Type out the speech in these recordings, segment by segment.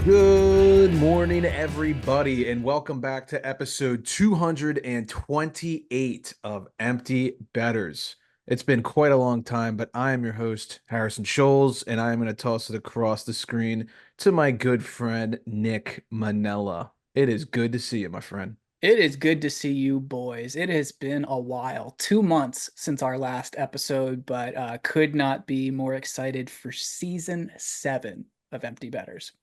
Good morning, everybody, and welcome back to episode 228 of Empty Betters. It's been quite a long time, but I am your host, Harrison Scholes, and I am going to toss it across the screen to my good friend, Nick Manella. It is good to see you, my friend. It is good to see you boys. It has been a while, 2 months since our last episode, but could not be more excited for season 7 of Empty Betters.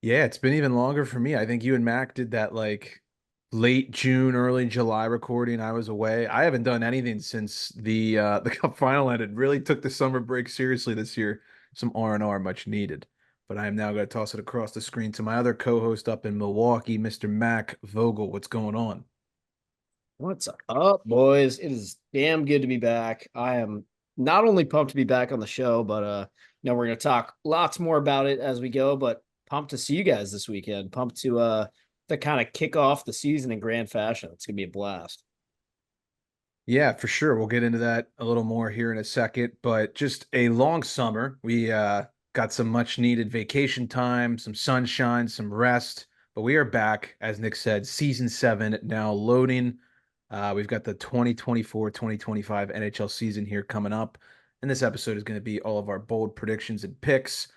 Yeah, it's been even longer for me. I think you and Mac did that like late June, early July recording. I was away. I haven't done anything since the Cup final ended. Really took the summer break seriously this year. Some R&R much needed. But I am now going to toss it across the screen to my other co-host up in Milwaukee, Mr. Mac Vogel. What's going on? What's up, boys? It is damn good to be back. I am not only pumped to be back on the show, but we're gonna talk lots more about it as we go. But pumped to see you guys this weekend. Pumped to kind of kick off the season in grand fashion. It's gonna be a blast. Yeah, for sure. We'll get into that a little more here in a second, but just a long summer. We got some much needed vacation time, some sunshine, some rest, but we are back, as Nick said, season 7 now loading. We've got the 2024-2025 NHL season here coming up, and this episode is going to be all of our bold predictions and picks.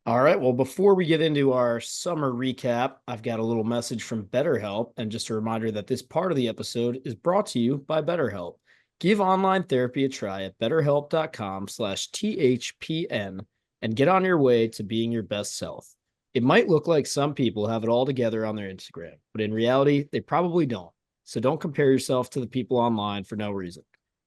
All right. Well, before we get into our summer recap, I've got a little message from BetterHelp, and just a reminder that this part of the episode is brought to you by BetterHelp. Give online therapy a try at betterhelp.com/THPN and get on your way to being your best self. It might look like some people have it all together on their Instagram, but in reality, they probably don't. So don't compare yourself to the people online for no reason.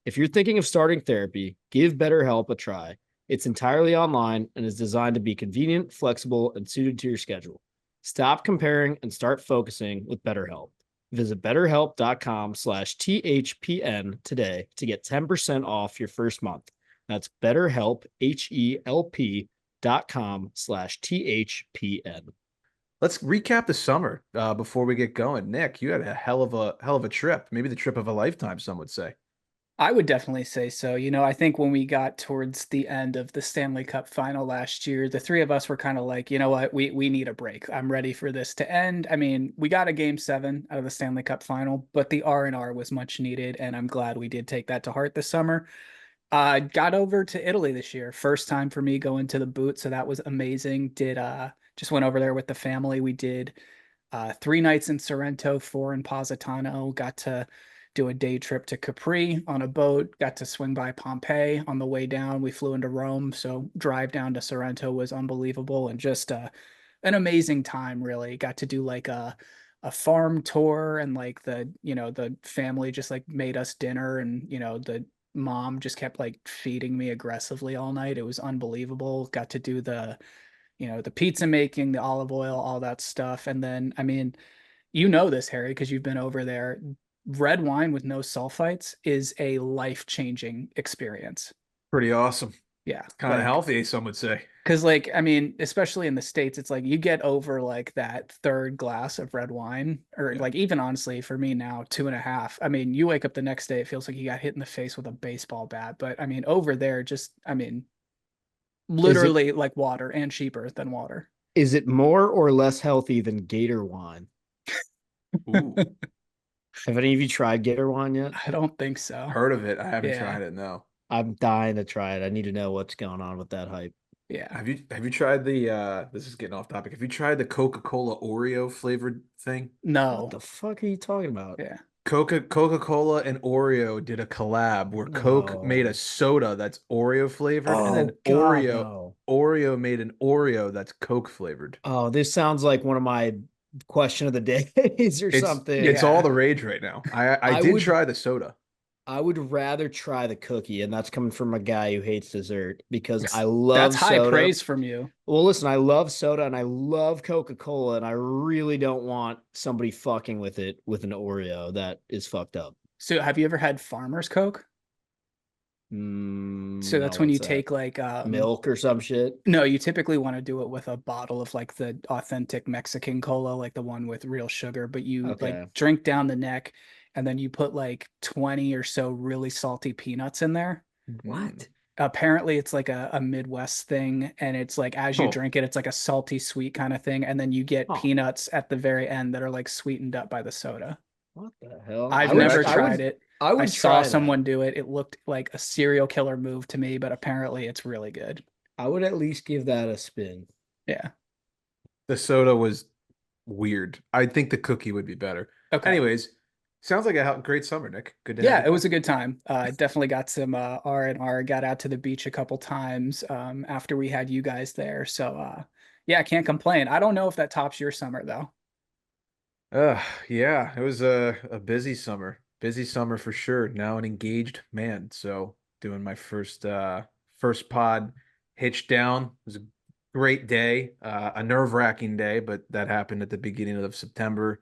If you're thinking of starting therapy, give BetterHelp a try. It's entirely online and is designed to be convenient, flexible, and suited to your schedule. Stop comparing and start focusing with BetterHelp. Visit betterhelp.com/THPN today to get 10% off your first month. That's BetterHelp, HELP.com/THPN. Let's recap the summer before we get going. Nick, you had a hell of a trip, maybe the trip of a lifetime, some would say. I would definitely say so. I think when we got towards the end of the Stanley Cup final last year, the three of us were kind of like, you know what, we need a break. I'm ready for this to end. I mean, we got a game 7 out of the Stanley Cup final, but the R&R was much needed, and I'm glad we did take that to heart this summer. Got over to Italy this year. First time for me going to the boot, so that was amazing. Did just went over there with the family. We did 3 nights in Sorrento, 4 in Positano. Got to do a day trip to Capri on a boat. Got to swing by Pompeii on the way down. We flew into Rome, so drive down to Sorrento was unbelievable and just an amazing time. Really got to do like a farm tour, and like the family just like made us dinner, and the mom just kept like feeding me aggressively all night. It was unbelievable. Got to do the pizza making, the olive oil, all that stuff. And then, I mean, this, Harry, because you've been over there. Red wine with no sulfites is a life-changing experience. Pretty awesome. Yeah. Kind of healthy, some would say. Because, like, I mean, especially in the States, it's like you get over like that third glass of red wine, or Yeah. like even honestly, for me now, 2.5. I mean, you wake up the next day, it feels like you got hit in the face with a baseball bat. But I mean, over there, just, I mean, Is it literally like water and cheaper than water. is it more or less healthy than Gator wine? Ooh, Have any of you tried Gator wine yet? I don't think so. heard of it. I haven't Yeah. tried it, no. I'm dying to try it. I need to know what's going on with that hype. Yeah. Have you tried the this is getting off topic. Have you tried the Coca-Cola Oreo flavored thing? What No. the fuck are you talking about? Yeah. Coca-Cola and Oreo did a collab where Coke made a No. soda that's Oreo flavored, and then Oh God, no. Oreo made an Oreo that's Coke flavored. Oh, this sounds like one of my question of the days or something. It's all Yeah. the rage right now. I I did would try the soda. I would rather try the cookie, and that's coming from a guy who hates dessert because I That's love high soda. praise from you. Well, listen, I love soda and I love Coca-Cola, and I really don't want somebody fucking with it with an Oreo that is fucked up. So have you ever had Farmer's Coke? So No, that's when you what's that? take like Milk or some shit? no, you typically want to do it with a bottle of like the authentic Mexican cola, like the one with real sugar, but you like Okay. drink down the neck, and then you put like 20 or so really salty peanuts in there. Mm. What? Apparently it's like a Midwest thing, and it's like as you Oh, drink it, it's like a salty sweet kind of thing, and then you get Oh, peanuts at the very end that are like sweetened up by the soda. what the hell? I've I would, never actually, I tried would, it. I I would saw try that. someone do it. It looked like a serial killer move to me, but apparently it's really good. I would at least give that a spin. Yeah. the soda was weird. I think the cookie would be better. Okay. Anyways, sounds like a great summer, Nick. Good to have Yeah, you it was a back. good time. Definitely got some R&R, got out to the beach a couple times after we had you guys there. So yeah, I can't complain. I don't know if that tops your summer though. Yeah, it was a busy summer. Busy summer for sure. Now an engaged man. So doing my first pod hitched down. It was a great day. A nerve-wracking day, but that happened at the beginning of September.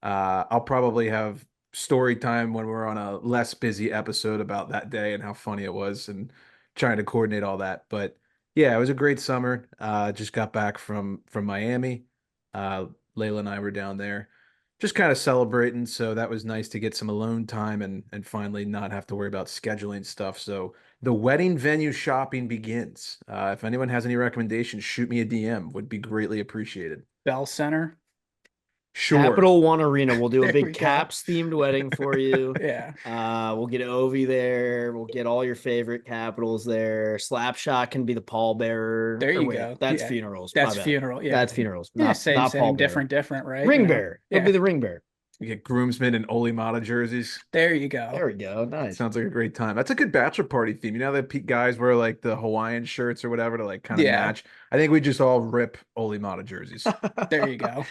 I'll probably have story time when we're on a less busy episode about that day and how funny it was and trying to coordinate all that. But yeah, it was a great summer. Just got back from Miami. Layla and I were down there just kind of celebrating. So that was nice to get some alone time and finally not have to worry about scheduling stuff. So the wedding venue shopping begins. If anyone has any recommendations, shoot me a DM. Would be greatly appreciated. Bell Center. Sure. Capital One Arena. We'll do a There we big go. Caps themed wedding for you. Yeah. We'll get Ovi there. We'll get all your favorite Capitals there. Slapshot can be the pallbearer. There Or you wait, go. that's Yeah. funerals. My That's bad. funeral. Yeah. That's funerals. Yeah, Not same, not same, pallbearer. different, right? Ring bearer. He'll Yeah. be the ring bearer. You get groomsmen and Oli Mata jerseys. There you go. There we go. Nice. Sounds like a great time. That's a good bachelor party theme. You know that guys wear like the Hawaiian shirts or whatever to like kind of Yeah. match. I think we just all rip Oli Mata jerseys. There you go.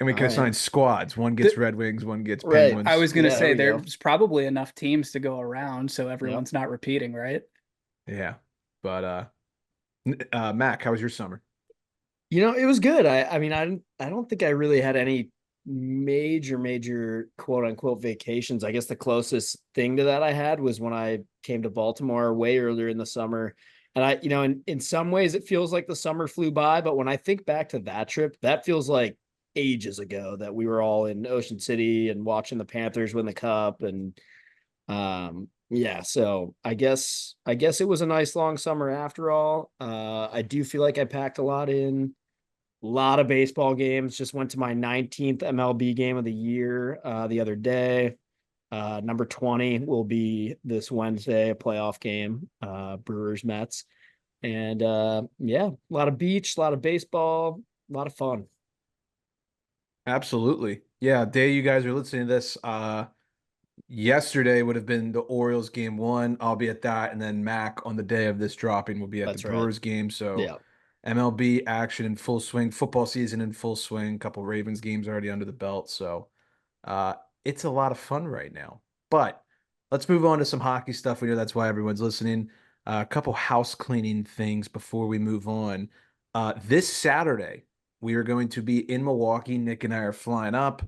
And we All can right. assign squads. One gets The, Red Wings, one gets Right. I Penguins. was gonna Yeah, there say we go. there's probably enough teams to go around, so Yep. everyone's not repeating, right? Yeah. But Mac, how was your summer? It was good. I don't think I really had any major quote unquote vacations. I guess the closest thing to that I had was when I came to Baltimore way earlier in the summer. And in some ways it feels like the summer flew by, but when I think back to that trip, that feels like ages ago that we were all in Ocean City and watching the Panthers win the cup. And yeah, so I guess it was a nice long summer after all. I do feel like I packed a lot in. A lot of baseball games. Just went to my 19th MLB game of the year the other day. Number 20 will be this Wednesday, a playoff game, Brewers Mets. And yeah, a lot of beach, a lot of baseball, a lot of fun. Absolutely. Yeah, day you guys are listening to this. Yesterday would have been the Orioles game one. I'll be at that, and then Mac on the day of this dropping will be at the That's right. Brewers game. So Yeah. MLB action in full swing, football season in full swing. Couple Ravens games already under the belt. So uh, it's a lot of fun right now. But let's move on to some hockey stuff. We know that's why everyone's listening. A couple house cleaning things before we move on. This Saturday, we are going to be in Milwaukee. Nick and I are flying up.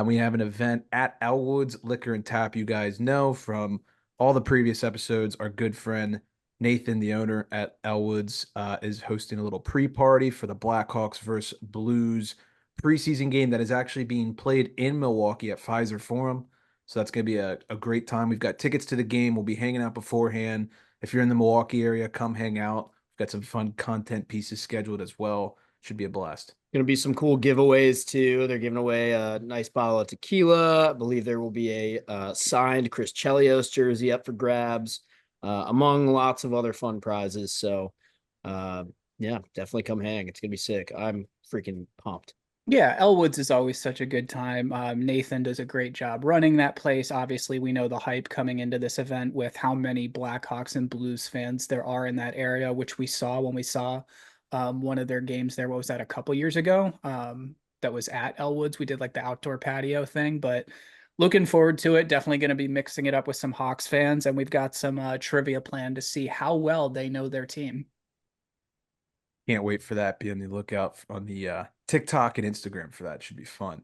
We have an event at Elwood's Liquor and Tap. You guys know from all the previous episodes, our good friend Nathan, the owner at Elwood's, is hosting a little pre-party for the Blackhawks versus Blues preseason game that is actually being played in Milwaukee at Pfizer Forum. So that's going to be a great time. We've got tickets to the game. We'll be hanging out beforehand. If you're in the Milwaukee area, come hang out. We've got some fun content pieces scheduled as well. Should be a blast. Going to be some cool giveaways too. They're giving away a nice bottle of tequila. I believe there will be a signed Chris Chelios jersey up for grabs, among lots of other fun prizes. So, yeah, definitely come hang. It's going to be sick. I'm freaking pumped. Yeah, Elwoods is always such a good time. Nathan does a great job running that place. Obviously, we know the hype coming into this event with how many Blackhawks and Blues fans there are in that area, which we saw when we saw one of their games there. What was that, a couple years ago? That was at Elwoods. We did like the outdoor patio thing, but looking forward to it. Definitely going to be mixing it up with some Hawks fans, and we've got some trivia planned to see how well they know their team. Can't wait for that. Be on the lookout on the TikTok and Instagram for that. Should be fun.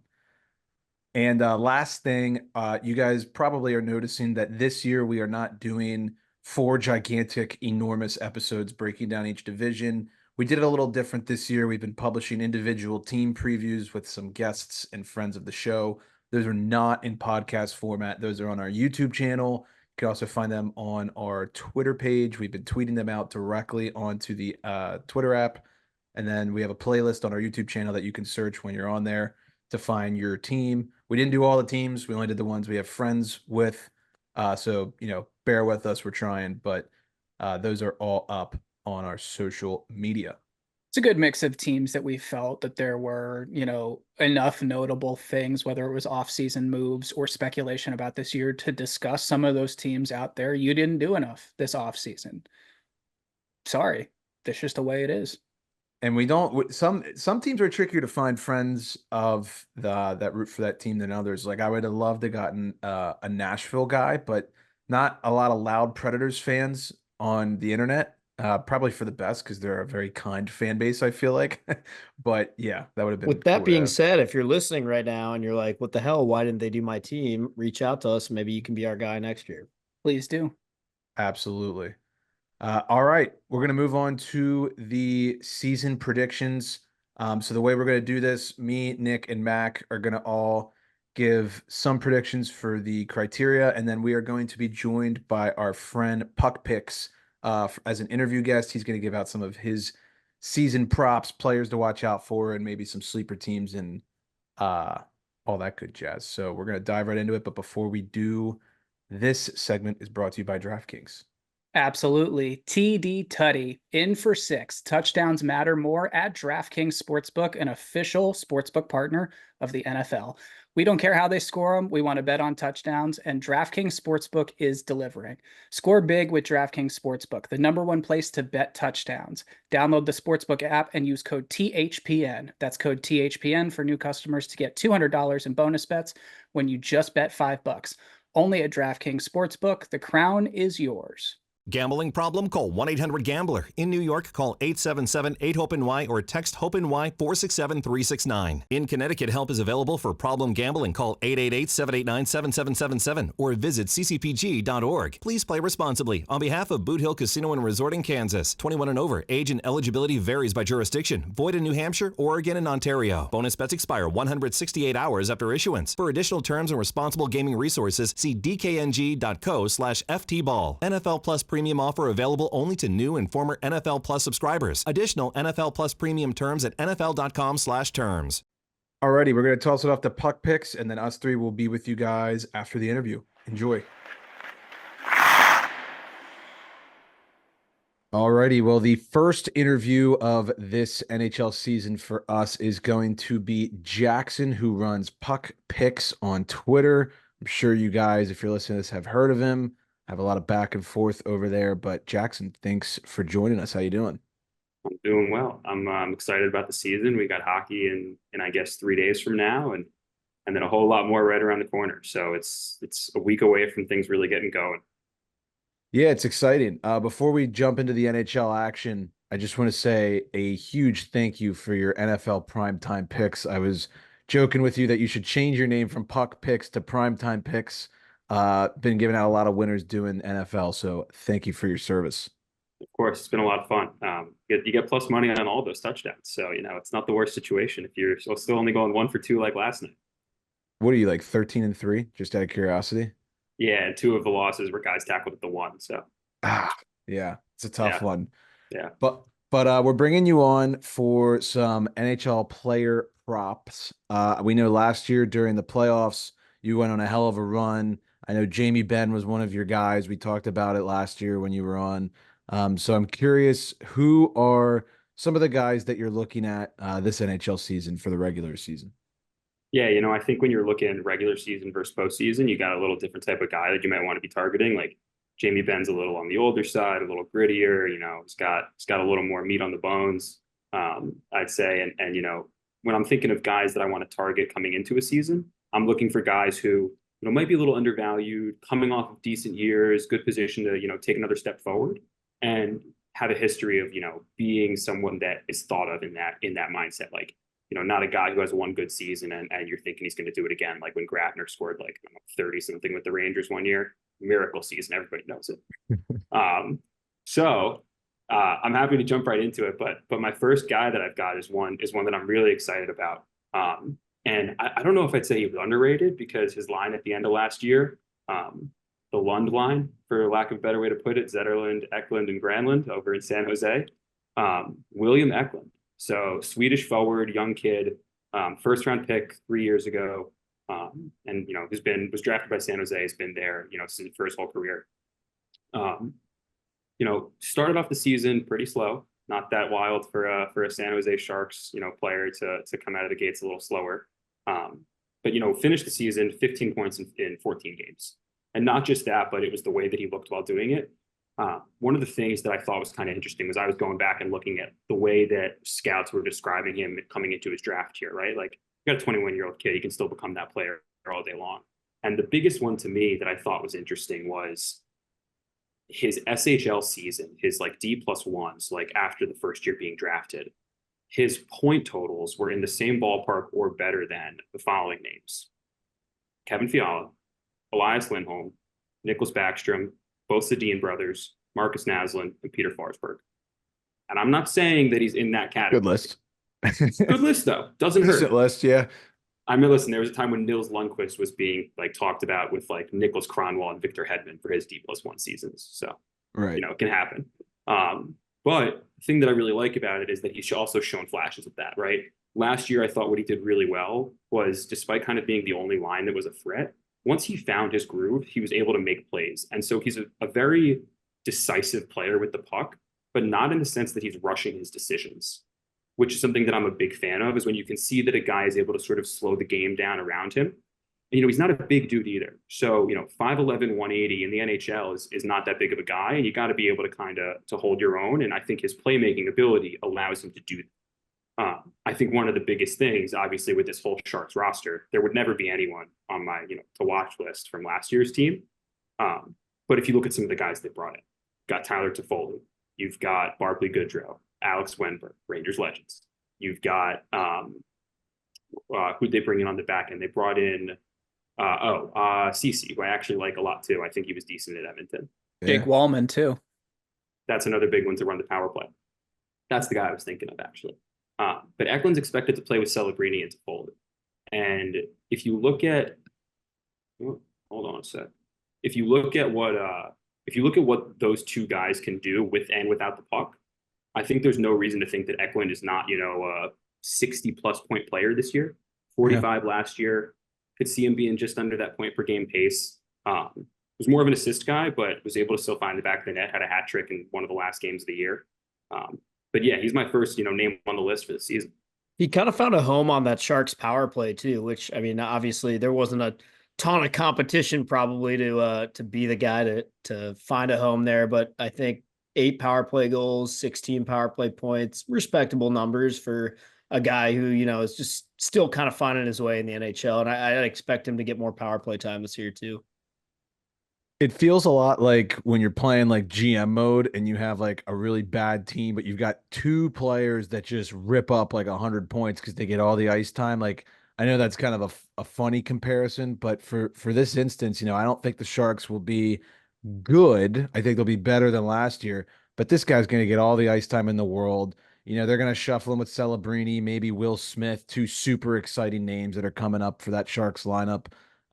And last thing, you guys probably are noticing that this year we are not doing four gigantic, enormous episodes breaking down each division. We did it a little different this year. We've been publishing individual team previews with some guests and friends of the show. Those are not in podcast format. Those are on our YouTube channel. You can also find them on our Twitter page. We've been tweeting them out directly onto the Twitter app. And then we have a playlist on our YouTube channel that you can search when you're on there to find your team. We didn't do all the teams. We only did the ones we have friends with. So, bear with us. We're trying, but those are all up on our social media. It's a good mix of teams that we felt that there were, enough notable things, whether it was off-season moves or speculation about this year, to discuss some of those teams out there. You didn't do enough this off-season. Sorry, that's just the way it is. And we don't. Some teams are trickier to find friends of that root for that team than others. Like I would have loved to gotten a Nashville guy, but not a lot of loud Predators fans on the internet. Probably for the best because they're a very kind fan base, I feel like. But yeah, that would have been With that cool being said, if you're listening right now and you're like, what the hell? Why didn't they do my team? Reach out to us. Maybe you can be our guy next year. Please do. Absolutely. All right, we're going to move on to the season predictions. So the way we're going to do this, me, Nick, and Mac are going to all give some predictions for the criteria, and then we are going to be joined by our friend PuckPicks as an interview guest. He's going to give out some of his season props, players to watch out for, and maybe some sleeper teams and all that good jazz. So we're going to dive right into it. But before we do, this segment is brought to you by DraftKings. Absolutely. TD Tutty in for 6. Touchdowns matter more at DraftKings Sportsbook, an official sportsbook partner of the NFL. We don't care how they score them. We want to bet on touchdowns, and DraftKings Sportsbook is delivering. Score big with DraftKings Sportsbook, the #1 place to bet touchdowns. Download the Sportsbook app and use code THPN. That's code THPN for new customers to get $200 in bonus bets when you just bet $5. Only at DraftKings Sportsbook. The crown is yours. Gambling problem? Call 1-800-GAMBLER. In New York, call 877-8-HOPE-NY or text HOPE-NY 467-369. In Connecticut, help is available for problem gambling. Call 888-789-7777 or visit ccpg.org. Please play responsibly. On behalf of Boot Hill Casino and Resort in Kansas, 21 and over. Age and eligibility varies by jurisdiction. Void in New Hampshire, Oregon, and Ontario. Bonus bets expire 168 hours after issuance. For additional terms and responsible gaming resources, see dkng.co/ftball. NFL Plus Premium offer available only to new and former NFL Plus subscribers. Additional NFL Plus Premium terms at nfl.com/terms. Alrighty, we're going to toss it off to PuckPicks, and then us three will be with you guys after the interview. Enjoy. Alrighty, well, the first interview of this NHL season for us is going to be Jackson, who runs PuckPicks on Twitter. I'm sure you guys, if you're listening to this, have heard of him. Have a lot of back and forth over there, but Jackson, thanks for joining us. How you doing? I'm doing well. I'm excited about the season. We got hockey in I guess 3 days from now, and then a whole lot more right around the corner. So it's a week away from things really getting going. Yeah, it's exciting. Before we jump into the NHL action, I just want to say a huge thank you for your NFL primetime picks. I was joking with you that you should change your name from Puck Picks to Primetime Picks. Been giving out a lot of winners doing NFL, so thank you for your service. Of course, it's been a lot of fun. You get plus money on all those touchdowns, so it's not the worst situation if you're still only going 1 for 2 like last night. What are you, like 13-3? Just out of curiosity. Yeah, and 2 of the losses were guys tackled at the 1. So yeah, it's a tough one. Yeah, but we're bringing you on for some NHL player props. We know last year during the playoffs you went on a hell of a run. I know Jamie Benn was one of your guys. We talked about it last year when you were on. So I'm curious, who are some of the guys that you're looking at this NHL season for the regular season? Yeah, I think when you're looking regular season versus postseason, you got a little different type of guy that you might want to be targeting. Like Jamie Benn's a little on the older side, a little grittier. He's got a little more meat on the bones, I'd say. And when I'm thinking of guys that I want to target coming into a season, I'm looking for guys who might be a little undervalued, coming off of decent years, good position to take another step forward, and have a history of being someone that is thought of in that mindset. Like not a guy who has one good season and you're thinking he's going to do it again. Like when Grafner scored 30 something with the Rangers one year, miracle season, everybody knows it. So I'm happy to jump right into it. But my first guy that I've got is one that I'm really excited about. And I don't know if I'd say he was underrated because his line at the end of last year the Lund line, for lack of a better way to put it, Zetterlund, Eklund, and Granlund over in San Jose. William Eklund. So Swedish forward, young kid, first round pick 3 years ago. And was drafted by San Jose, has been there, since for his whole career. Started off the season pretty slow, not that wild for a San Jose Sharks, player to come out of the gates a little slower. But finished the season 15 points in 14 games. And not just that, but it was the way that he looked while doing it. One of the things that I thought was kind of interesting was I was going back and looking at the way that scouts were describing him coming into his draft here, right? Like, you got a 21-year-old kid, he can still become that player all day long. And the biggest one to me that I thought was interesting was his SHL season, his like D+1s, like after the first year being drafted. His point totals were in the same ballpark or better than the following names: Kevin Fiala, Elias Lindholm, Nicholas Backstrom, both Sedin brothers, Marcus Naslund, and Peter Forsberg. And I'm not saying that he's in that category. Good list. Good list, though. Doesn't hurt. Decent list, yeah. I mean, listen, there was a time when Nils Lundqvist was being like talked about with like Nicholas Kronwall and Victor Hedman for his D+1 seasons. So, right. It can happen. But the thing that I really like about it is that he's also shown flashes of that, right? Last year, I thought what he did really well was, despite kind of being the only line that was a threat, once he found his groove, he was able to make plays. And so he's a very decisive player with the puck, but not in the sense that he's rushing his decisions, which is something that I'm a big fan of, is when you can see that a guy is able to sort of slow the game down around him. And, he's not a big dude either. So, 5'11", 180 in the NHL is not that big of a guy, and you got to be able to to hold your own. And I think his playmaking ability allows him to do that. I think one of the biggest things, obviously, with this whole Sharks roster, there would never be anyone on my, to watch list from last year's team. But if you look at some of the guys they brought in, you've got Tyler Toffoli, you've got Barclay Goodrow, Alex Wenberg, Rangers legends. You've got who'd they bring in on the back end? They brought in Cece, who I actually like a lot too. I think he was decent at Edmonton. Jake Wallman too. That's another big one to run the power play. That's the guy I was thinking of, actually. But Eklund's expected to play with Celebrini and Toffoli. And if you look at, hold on a sec. If you look at what those two guys can do with and without the puck, I think there's no reason to think that Eklund is not, a 60+ point player this year. 45 last year. Could see him being just under that point per game pace. Was more of an assist guy, but was able to still find the back of the net, had a hat trick in one of the last games of the year. But yeah, he's my first, name on the list for the season. He kind of found a home on that Sharks power play too, which, I mean, obviously there wasn't a ton of competition probably to be the guy to find a home there. But I think 8 power play goals, 16 power play points, respectable numbers for a guy who, is just still kind of finding his way in the NHL. And I expect him to get more power play time this year too. It feels a lot like when you're playing like GM mode and you have like a really bad team, but you've got 2 players that just rip up like 100 points because they get all the ice time. Like, I know that's kind of a funny comparison, but for this instance, I don't think the Sharks will be good. I think they'll be better than last year, but this guy's going to get all the ice time in the world. They're going to shuffle him with Celebrini, maybe Will Smith, 2 super exciting names that are coming up for that Sharks lineup.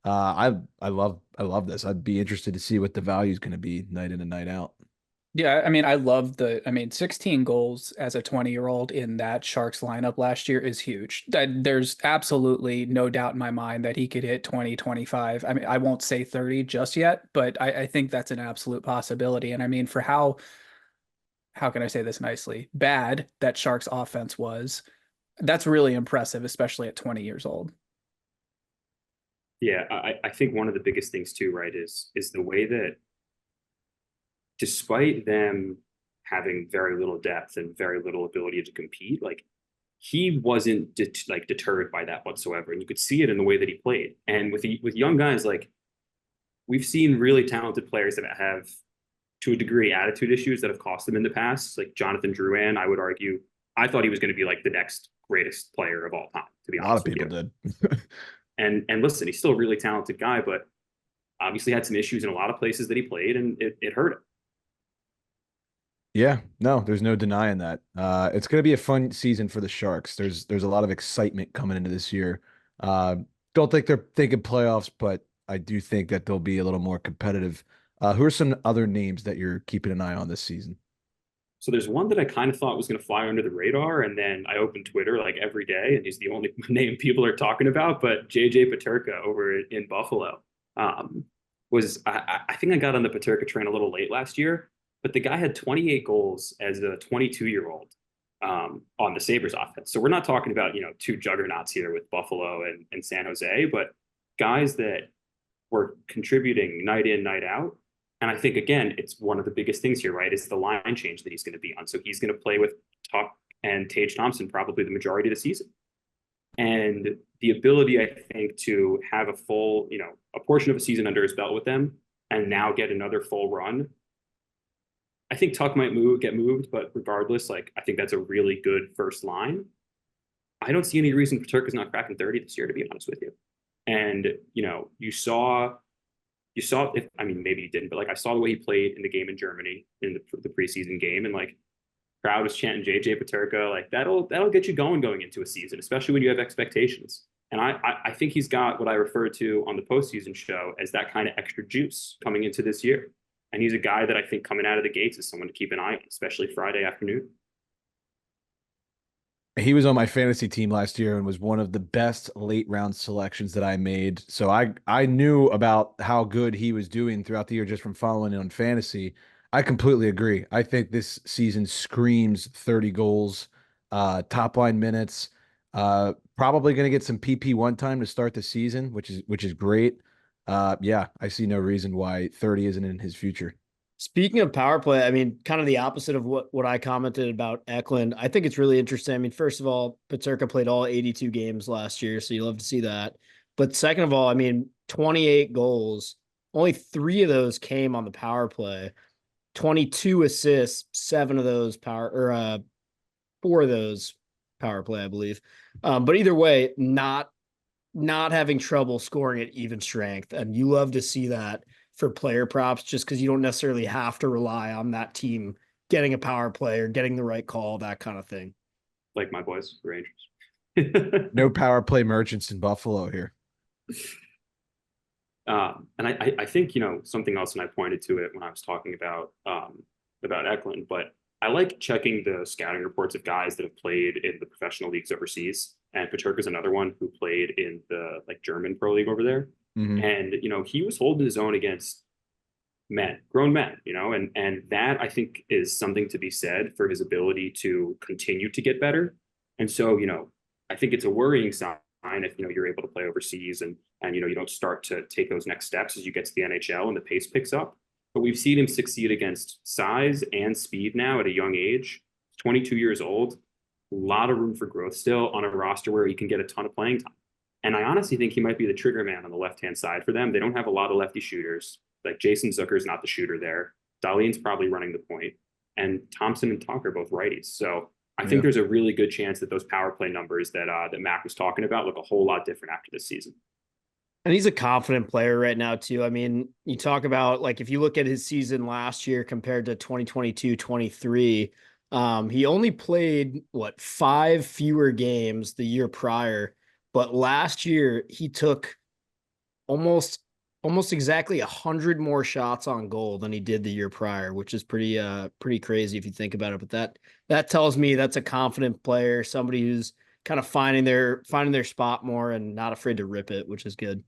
I love this. I'd be interested to see what the value is going to be night in and night out. Yeah, I mean, I love 16 goals as a 20-year-old in that Sharks lineup last year is huge. There's absolutely no doubt in my mind that he could hit 20, 25. I mean, I won't say 30 just yet, but I think that's an absolute possibility. And I mean, for how can I say this nicely? Bad that Sharks offense was, that's really impressive, especially at 20 years old. Yeah, I think one of the biggest things too, right, is the way that despite them having very little depth and very little ability to compete, like he wasn't deterred by that whatsoever, and you could see it in the way that he played. And with young guys, like we've seen really talented players that have, to a degree, attitude issues that have cost them in the past. Like Jonathan Drouin, I would argue, I thought he was going to be like the next greatest player of all time. To be honest, a lot of people did. And listen, he's still a really talented guy, but obviously had some issues in a lot of places that he played, and it hurt him. Yeah, no, there's no denying that. It's going to be a fun season for the Sharks. There's a lot of excitement coming into this year. Don't think they're thinking playoffs, but I do think that they'll be a little more competitive. Who are some other names that you're keeping an eye on this season? So there's one that I kind of thought was going to fly under the radar, and then I open Twitter like every day, and he's the only name people are talking about. But JJ Paterka over in Buffalo was I think I got on the Paterka train a little late last year, but the guy had 28 goals as a 22-year-old on the Sabres offense. So we're not talking about two juggernauts here with Buffalo and San Jose, but guys that were contributing night in, night out. And I think, again, it's one of the biggest things here, right? Is the line change that he's going to be on. So he's going to play with Tuck and Tage Thompson probably the majority of the season. And the ability, I think, to have a full, a portion of a season under his belt with them and now get another full run. I think Tuck might get moved, but regardless, I think that's a really good first line. I don't see any reason Paterka's not cracking 30 this year, to be honest with you. And, you saw if, I mean, maybe he didn't, but I saw the way he played in the game in Germany in the preseason game, and crowd was chanting JJ Paterka. That'll get you going into a season, especially when you have expectations. And I think he's got what I refer to on the postseason show as that kind of extra juice coming into this year. And he's a guy that I think coming out of the gates is someone to keep an eye on, especially Friday afternoon. He was on my fantasy team last year and was one of the best late round selections that I made. So I knew about how good he was doing throughout the year just from following it on fantasy. I completely agree. I think this season screams 30 goals, top line minutes, probably going to get some PP1 time to start the season, which is great. Yeah, I see no reason why 30 isn't in his future. Speaking of power play, I mean, kind of the opposite of what I commented about Eklund. I think it's really interesting. I mean, first of all, Paterka played all 82 games last year, so you love to see that. But second of all, I mean, 28 goals, only 3 of those came on the power play. 22 assists, 7 of those 4 of those power play, I believe. But either way, not having trouble scoring at even strength, and you love to see that for player props, just because you don't necessarily have to rely on that team getting a power play or getting the right call, that kind of thing. Like my boys, the Rangers. No power play merchants in Buffalo here. And I think, something else, and I pointed to it when I was talking about Eklund, but I like checking the scouting reports of guys that have played in the professional leagues overseas. And Paterka's another one who played in the German pro league over there. Mm-hmm. And, he was holding his own against grown men, and that I think is something to be said for his ability to continue to get better. And so, I think it's a worrying sign if, you're able to play overseas and you don't start to take those next steps as you get to the NHL and the pace picks up. But we've seen him succeed against size and speed now at a young age. 22 years old, a lot of room for growth still on a roster where he can get a ton of playing time. And I honestly think he might be the trigger man on the left-hand side for them. They don't have a lot of lefty shooters. Jason Zucker's not the shooter there. Dahlin's probably running the point. And Thompson and Tuck are both righties. So I think there's a really good chance that those power play numbers that Mac was talking about look a whole lot different after this season. And he's a confident player right now, too. I mean, you talk about, if you look at his season last year compared to 2022-23, he only played, 5 fewer games the year prior. But last year, he took almost exactly 100 more shots on goal than he did the year prior, which is pretty crazy if you think about it. But that tells me that's a confident player, somebody who's kind of finding their spot more and not afraid to rip it, which is good.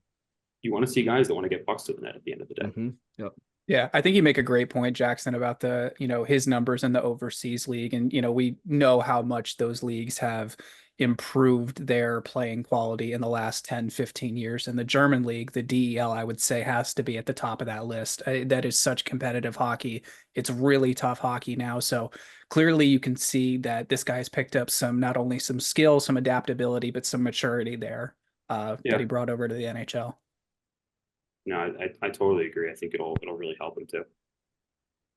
You want to see guys that want to get pucks to the net at the end of the day. Mm-hmm. Yep. Yeah, I think you make a great point, Jackson, about the, his numbers in the overseas league. And, we know how much those leagues have improved their playing quality in the last 10, 15 years. And the German league, the DEL, I would say has to be at the top of that list. That is such competitive hockey. It's really tough hockey now. So clearly you can see that this guy's picked up not only some skill, some adaptability, but some maturity there that he brought over to the NHL. No, I totally agree. I think it'll really help him too.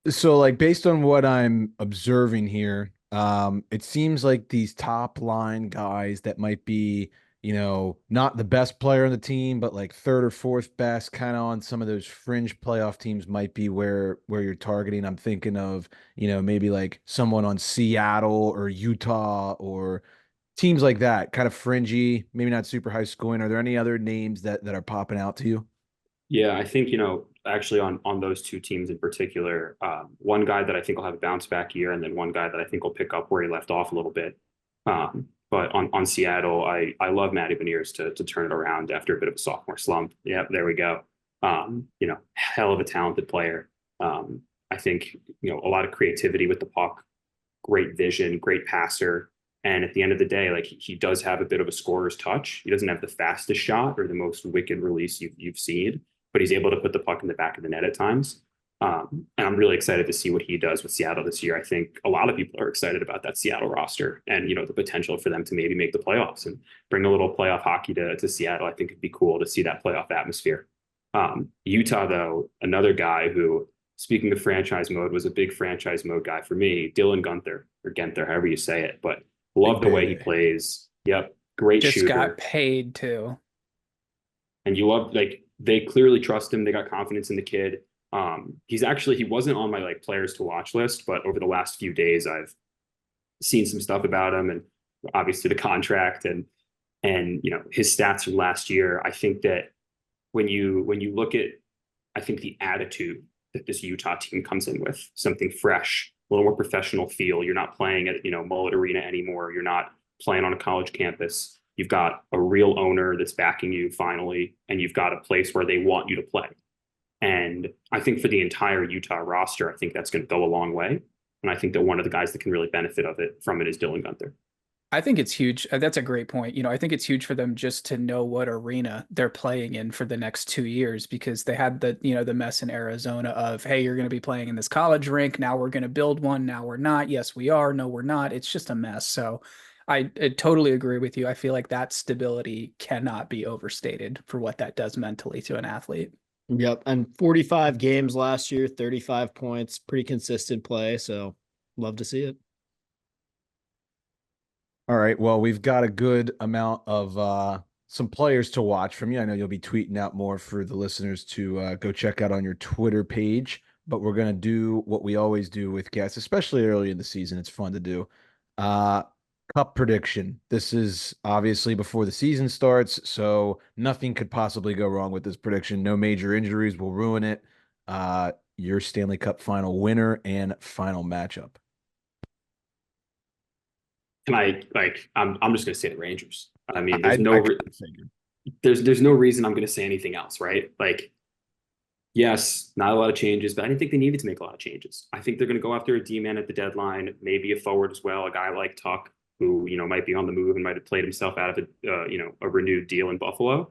So based on what I'm observing here, it seems like these top line guys that might be, not the best player on the team, but 3rd or 4th best, kind of on some of those fringe playoff teams might be where you're targeting. I'm thinking of, maybe someone on Seattle or Utah or teams like that, kind of fringy, maybe not super high scoring. Are there any other names that are popping out to you? Yeah, I think, actually on those two teams in particular, one guy that I think will have a bounce back year, and then one guy that I think will pick up where he left off a little bit. But on Seattle, I love Matty Beniers to turn it around after a bit of a sophomore slump. Yeah, there we go. Hell of a talented player. I think, a lot of creativity with the puck, great vision, great passer. And at the end of the day, like he does have a bit of a scorer's touch. He doesn't have the fastest shot or the most wicked release you've seen, but he's able to put the puck in the back of the net at times. And I'm really excited to see what he does with Seattle this year. I think a lot of people are excited about that Seattle roster and, the potential for them to maybe make the playoffs and bring a little playoff hockey to Seattle. I think it'd be cool to see that playoff atmosphere. Utah, though, another guy who, speaking of franchise mode, was a big franchise mode guy for me, Dylan Gunther, or Genther, however you say it, but love the way he plays. Yep. Great Just shooter. got paid too. And you love, like, they clearly trust him. They got confidence in the kid. He wasn't on my like players to watch list, but over the last few days, I've seen some stuff about him, and obviously the contract and his stats from last year. I think that when you look at, I think the attitude that this Utah team comes in with, something fresh, a little more professional feel. You're not playing at, Mullet Arena anymore. You're not playing on a college campus. You've got a real owner that's backing you finally, and you've got a place where they want you to play. And I think for the entire Utah roster, I think that's going to go a long way. And I think that one of the guys that can really benefit from it is Dylan Gunther. I think it's huge. That's a great point. I think it's huge for them just to know what arena they're playing in for the next 2 years, because they had the mess in Arizona of, hey, you're going to be playing in this college rink. Now we're going to build one. Now we're not. Yes, we are. No, we're not. It's just a mess. So I totally agree with you. I feel like that stability cannot be overstated for what that does mentally to an athlete. Yep. And 45 games last year, 35 points, pretty consistent play. So love to see it. All right. Well, we've got a good amount of some players to watch from you. I know you'll be tweeting out more for the listeners to go check out on your Twitter page, but we're going to do what we always do with guests, especially early in the season. It's fun to do. Cup prediction. This is obviously before the season starts, so nothing could possibly go wrong with this prediction. No major injuries will ruin it. Your Stanley Cup final winner and final matchup. I'm just going to say the Rangers. I mean, there's no reason I'm going to say anything else, right? Like, yes, not a lot of changes, but I didn't think they needed to make a lot of changes. I think they're going to go after a D-man at the deadline, maybe a forward as well, a guy like Tuck, who, might be on the move and might have played himself out of a renewed deal in Buffalo.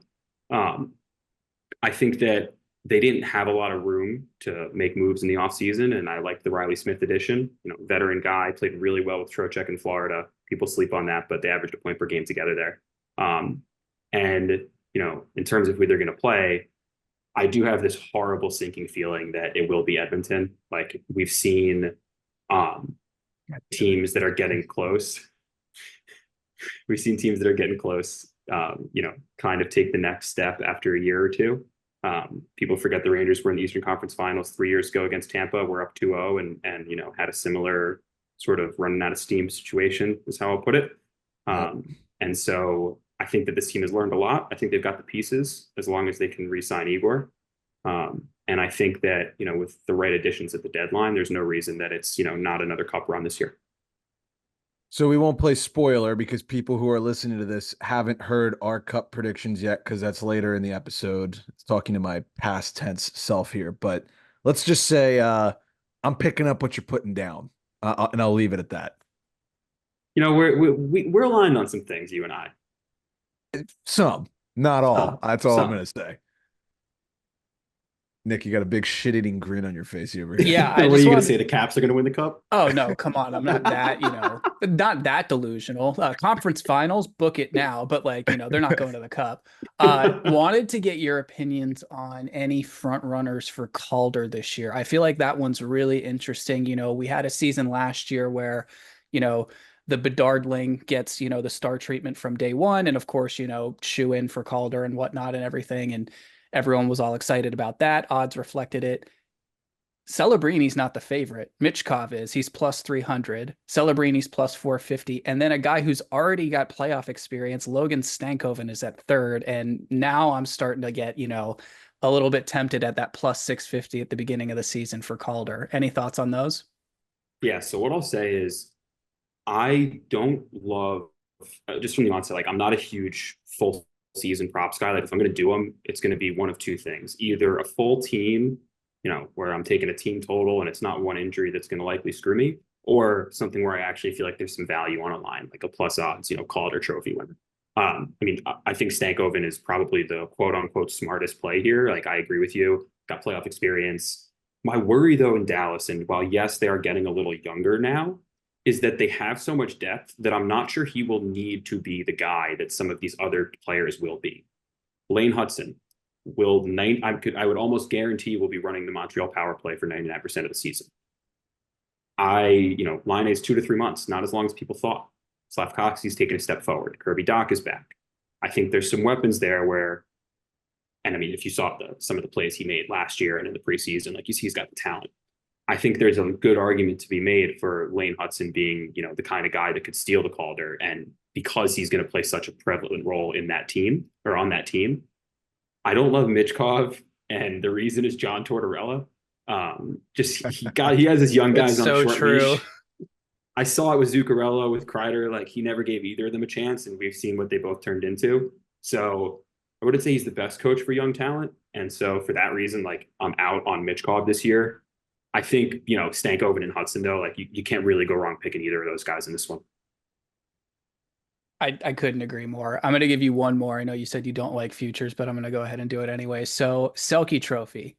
I think that they didn't have a lot of room to make moves in the offseason, and I like the Riley Smith addition. Veteran guy, played really well with Trocheck in Florida. People sleep on that, but they averaged a point per game together there. And in terms of who they're going to play, I do have this horrible sinking feeling that it will be Edmonton. Like, we've seen teams that are getting close. We've seen teams that are getting close, kind of take the next step after a year or two. People forget the Rangers were in the Eastern Conference Finals 3 years ago against Tampa. We're up 2-0 and had a similar sort of running out of steam situation, is how I'll put it. And so I think that this team has learned a lot. I think they've got the pieces as long as they can re-sign Igor. And I think that, with the right additions at the deadline, there's no reason that it's, not another cup run this year. So we won't play spoiler because people who are listening to this haven't heard our cup predictions yet, because that's later in the episode. It's talking to my past tense self here, but let's just say I'm picking up what you're putting down, and I'll leave it at that. We're aligned on some things, you and I. Some, not all. That's all I'm some. going to say. Nick, you got a big shit-eating grin on your face over here. Yeah. What are you going to say? The Caps are going to win the cup? Oh, no, come on. I'm not that, not that delusional. Conference finals, book it now. But they're not going to the cup. Wanted to get your opinions on any front runners for Calder this year. I feel like that one's really interesting. We had a season last year where, the Bedardling gets, the star treatment from day one. And of course, shoe in for Calder and whatnot and everything. And everyone was all excited about that. Odds reflected it. Celebrini's not the favorite. Michkov is. He's plus 300. Celebrini's plus 450. And then a guy who's already got playoff experience, Logan Stankoven, is at third. And now I'm starting to get, a little bit tempted at that plus 650 at the beginning of the season for Calder. Any thoughts on those? Yeah. So what I'll say is I don't love just from the onset, like I'm not a huge full season props guy. Like if I'm going to do them, it's going to be one of two things: either a full team, where I'm taking a team total and it's not one injury that's going to likely screw me, or something where I actually feel like there's some value on a line, like a plus odds, Calder trophy winner. I think Stankoven is probably the quote unquote smartest play here. Like I agree with you, got playoff experience. My worry though in Dallas, and while yes, they are getting a little younger now, is that they have so much depth that I'm not sure he will need to be the guy that some of these other players will be. Lane Hudson I would almost guarantee will be running the Montreal power play for 99% of the season. Line is 2 to 3 months, not as long as people thought. Slavkovsky's taken a step forward. Kirby Doc is back. I think there's some weapons there where, and I mean, if you saw some of the plays he made last year and in the preseason, like you see, he's got the talent. I think there's a good argument to be made for Lane Hudson being, the kind of guy that could steal the Calder. And because he's going to play such a prevalent role in that team or on that team, I don't love Michkov. And the reason is John Tortorella. He has his young guys on a short leash. I saw it with Zuccarello, with Kreider. Like he never gave either of them a chance, and we've seen what they both turned into. So I wouldn't say he's the best coach for young talent. And so for that reason, like I'm out on Michkov this year. I think, Stankoven and Hudson, though, like you can't really go wrong picking either of those guys in this one. I couldn't agree more. I'm going to give you one more. I know you said you don't like futures, but I'm going to go ahead and do it anyway. So Selke Trophy,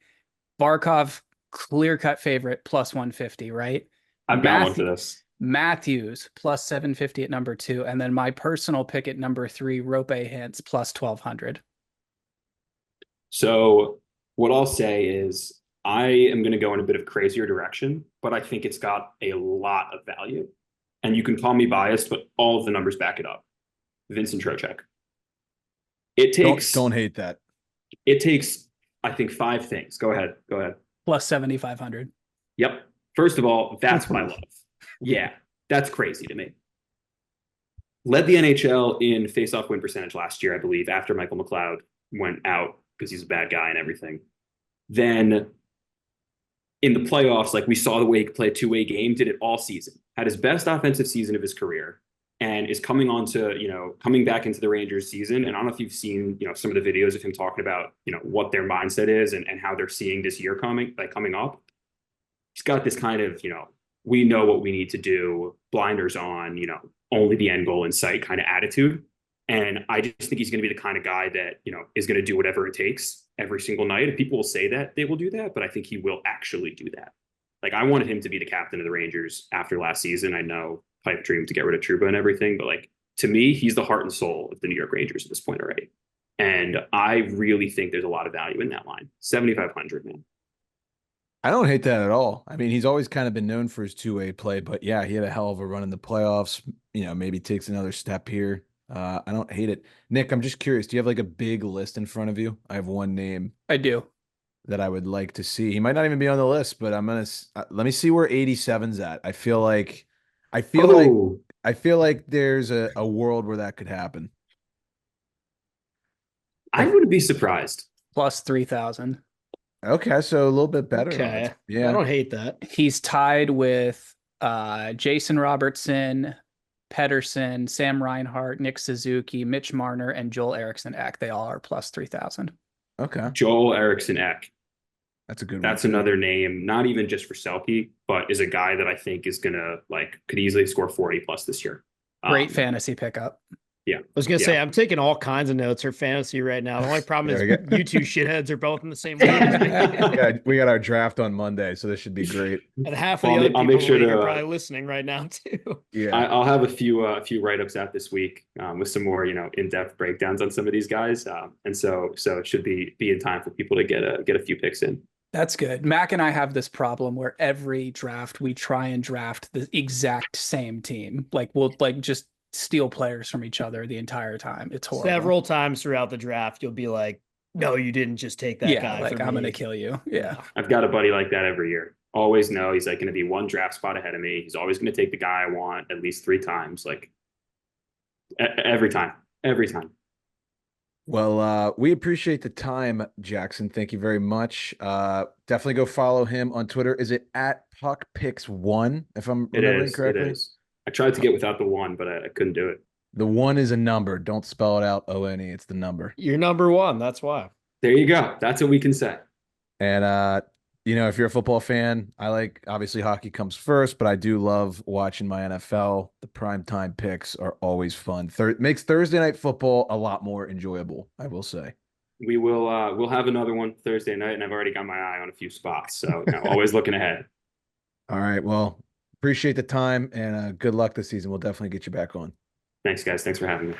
Barkov, clear-cut favorite, plus 150, right? I've got one for this. Matthews, plus 750 at number 2. And then my personal pick at number 3, Rope Hintz, plus 1,200. So what I'll say is I am going to go in a bit of crazier direction, but I think it's got a lot of value. And you can call me biased, but all of the numbers back it up. Vincent Trocheck. It takes... Don't hate that. It takes, I think, 5 things. Go ahead. Plus 7,500. Yep. First of all, that's what I love. Yeah, that's crazy to me. Led the NHL in face-off win percentage last year, I believe, after Michael McLeod went out because he's a bad guy and everything. Then in the playoffs, like we saw the way he could play a two-way game, did it all season, had his best offensive season of his career, and is coming back into the Rangers season. And I don't know if you've seen, some of the videos of him talking about, what their mindset is and how they're seeing this year coming up. He's got this kind of, we know what we need to do, blinders on, only the end goal in sight kind of attitude. And I just think he's going to be the kind of guy that, is going to do whatever it takes every single night. If people will say that, they will do that, but I think he will actually do that. Like I wanted him to be the captain of the Rangers after last season. I know pipe dream to get rid of Trouba and everything, but like to me, he's the heart and soul of the New York Rangers at this point already. And I really think there's a lot of value in that line. 7,500, man. I don't hate that at all. I mean, he's always kind of been known for his two-way play, but yeah, he had a hell of a run in the playoffs. Maybe takes another step here. I don't hate it. Nick, I'm just curious. Do you have like a big list in front of you? I have one name. I do. That I would like to see. He might not even be on the list, but I'm gonna let me see where 87's at. I feel like there's a world where that could happen. I wouldn't be surprised. Plus 3,000. Okay, so a little bit better. Okay. Odds. Yeah. I don't hate that. He's tied with Jason Robertson, Pedersen, Sam Reinhart, Nick Suzuki, Mitch Marner, and Joel Eriksson Ek. They all are plus 3,000. Okay. Joel Eriksson Ek. That's a good one. That's another name, not even just for Selke, but is a guy that I think is gonna could easily score 40 plus this year. Great fantasy pickup. Yeah. I was going to say, I'm taking all kinds of notes for fantasy right now. The only problem is you two shitheads are both in the same league. We got our draft on Monday, so this should be great. And half of the other people are probably listening right now too. Yeah. I'll have a few write-ups out this week with some more, in-depth breakdowns on some of these guys. And so it should be in time for people to get a few picks in. That's good. Mac and I have this problem where every draft we try and draft the exact same team. Like we'll just steal players from each other the entire time. It's horrible. Several times throughout the draft, you'll be like, no, you didn't just take that guy. Like I'm going to kill you. Yeah. I've got a buddy like that every year. Always know he's going to be one draft spot ahead of me. He's always going to take the guy I want at least 3 times. Every time. Well, we appreciate the time, Jackson. Thank you very much. Definitely go follow him on Twitter. Is it at PuckPicks1, if I'm It remembering is. It correctly? is. I tried to get without the one, but I couldn't do it. The one is a number. Don't spell it out O-N-E. It's the number. You're number one. That's why. There you go. That's what we can say. And if you're a football fan, I like obviously hockey comes first, but I do love watching my NFL. The primetime picks are always fun. Makes Thursday night football a lot more enjoyable, I will say. We'll have another one Thursday night, and I've already got my eye on a few spots. So always looking ahead. All right. Well, appreciate the time and good luck this season. We'll definitely get you back on. Thanks, guys. Thanks for having me.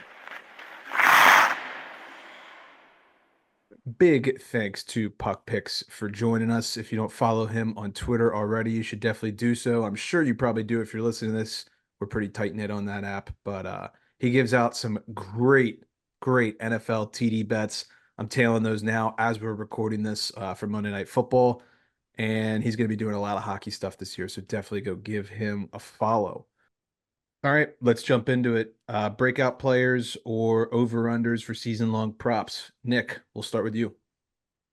Big thanks to PuckPicks for joining us. If you don't follow him on Twitter already, you should definitely do so. I'm sure you probably do if you're listening to this. We're pretty tight knit on that app, but he gives out some great NFL TD bets. I'm tailing those now as we're recording this for Monday Night Football, and he's going to be doing a lot of hockey stuff this year. So definitely go give him a follow. All right, let's jump into it. Breakout players or over-unders for season-long props. Nick, we'll start with you.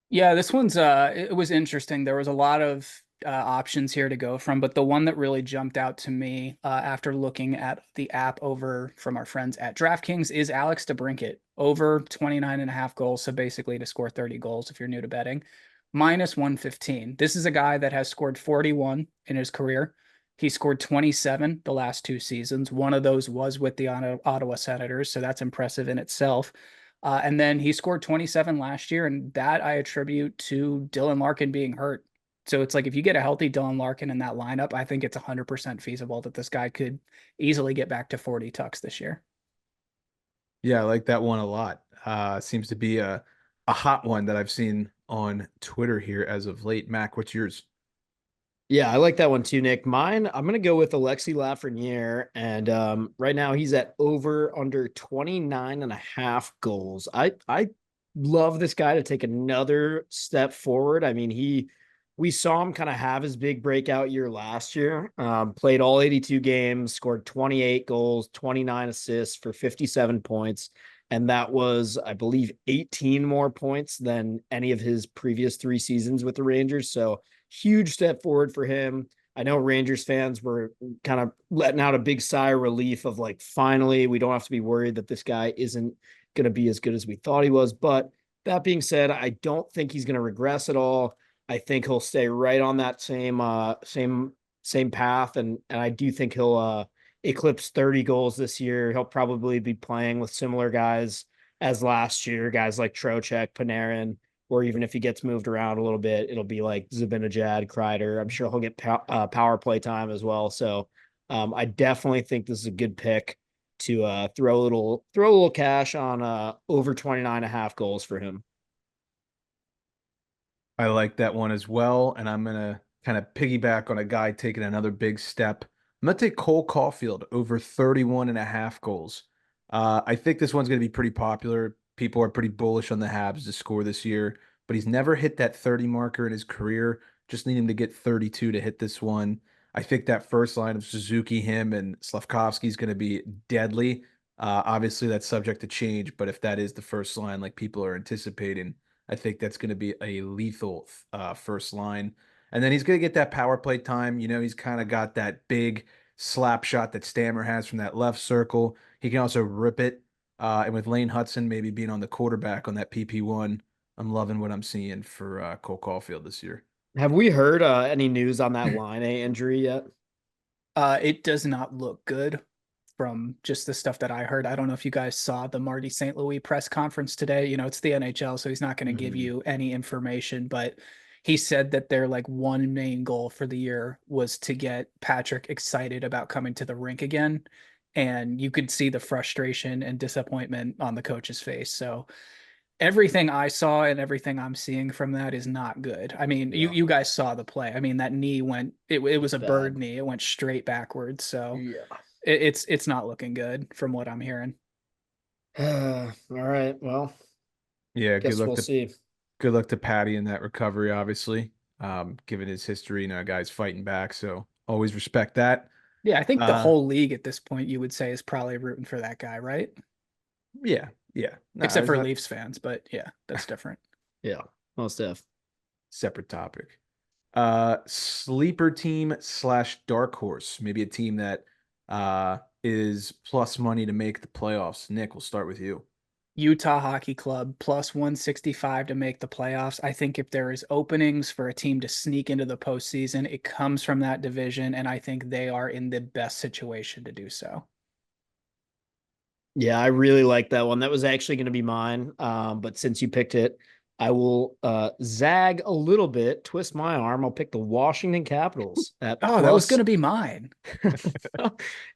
Yeah, this one's it was interesting. There was a lot of options here to go from, but the one that really jumped out to me after looking at the app over from our friends at DraftKings is Alex DeBrincat, over 29.5 goals. So basically to score 30 goals if you're new to betting, minus 115. This is a guy that has scored 41 in his career. He scored 27 the last 2 seasons. One of those was with the Ottawa Senators, so that's impressive in itself. And then he scored 27 last year, and that I attribute to Dylan Larkin being hurt. So it's like if you get a healthy Dylan Larkin in that lineup, I think it's 100% feasible that this guy could easily get back to 40 tucks this year. Yeah, I like that one a lot. Seems to be a hot one that I've seen on Twitter here as of late. Mac, what's yours? Yeah, I like that one too, Nick. Mine, I'm going to go with Alexi Lafreniere. And right now he's at over under 29.5 goals. I love this guy to take another step forward. I mean, we saw him kind of have his big breakout year last year, played all 82 games, scored 28 goals, 29 assists for 57 points. And that was, I believe, 18 more points than any of his previous 3 seasons with the Rangers. So huge step forward for him. I know Rangers fans were kind of letting out a big sigh of relief of like, finally, we don't have to be worried that this guy isn't going to be as good as we thought he was. But that being said, I don't think he's going to regress at all. I think he'll stay right on that same path. And I do think he'll eclipse 30 goals this year. He'll probably be playing with similar guys as last year, guys like Trocheck, Panarin, or even if he gets moved around a little bit, it'll be like Zibanejad, Kreider. I'm sure he'll get power play time as well. So I definitely think this is a good pick to throw a little cash on over 29.5 goals for him. I like that one as well. And I'm going to kind of piggyback on a guy taking another big step. I'm going to take Cole Caulfield over 31.5 goals. I think this one's going to be pretty popular. People are pretty bullish on the Habs to score this year, but he's never hit that 30 marker in his career. Just need him to get 32 to hit this one. I think that first line of Suzuki, him, and Slavkovsky is going to be deadly. Obviously, that's subject to change, but if that is the first line like people are anticipating, I think that's going to be a lethal first line. And then he's going to get that power play time. He's kind of got that big slap shot that Stammer has from that left circle. He can also rip it. And with Lane Hudson maybe being on the quarterback on that PP1, I'm loving what I'm seeing for Cole Caulfield this year. Have we heard any news on that line A injury yet? It does not look good from just the stuff that I heard. I don't know if you guys saw the Marty St. Louis press conference today. It's the NHL, so he's not going to give you any information, but he said that their like one main goal for the year was to get Patrick excited about coming to the rink again. And you could see the frustration and disappointment on the coach's face. So everything I saw and everything I'm seeing from that is not good. I mean, you guys saw the play. I mean, that knee went, it was a bird knee. It went straight backwards. So yeah, it's not looking good from what I'm hearing. all right. Well, Yeah, guess we'll see. Good luck to Patty in that recovery, obviously. Given his history, guys fighting back, so always respect that. Yeah, I think the whole league at this point, you would say, is probably rooting for that guy, right? Yeah, Yeah. No, except it's for not Leafs fans, but yeah, that's different. Yeah, most def. separate topic. Sleeper team / dark horse. Maybe a team that is plus money to make the playoffs. Nick, we'll start with you. Utah Hockey Club plus 165 to make the playoffs. I think if there is openings for a team to sneak into the postseason, it comes from that division, and I think they are in the best situation to do so. Yeah, I really like that one. That was actually going to be mine. But since you picked it, I will zag a little bit, twist my arm. I'll pick the Washington Capitals at Oh, that was going plus to be mine.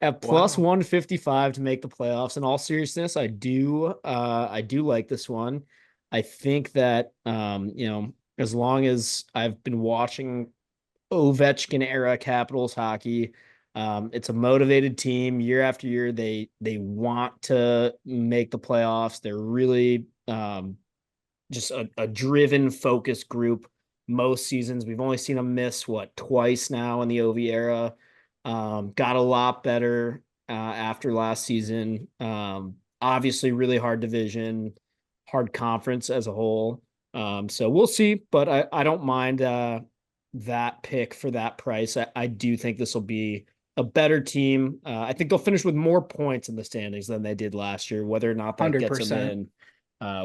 at plus Wow. 155 to make the playoffs. In all seriousness, I do like this one. I think that as long as I've been watching Ovechkin era Capitals hockey, it's a motivated team year after year. They want to make the playoffs. They're really just a driven, focused group. Most seasons, we've only seen them miss twice now in the OV era. Got a lot better after last season. Obviously, really hard division, hard conference as a whole. So we'll see, but I don't mind that pick for that price. I do think this will be a better team. I think they'll finish with more points in the standings than they did last year. Whether or not that gets them 100%. in,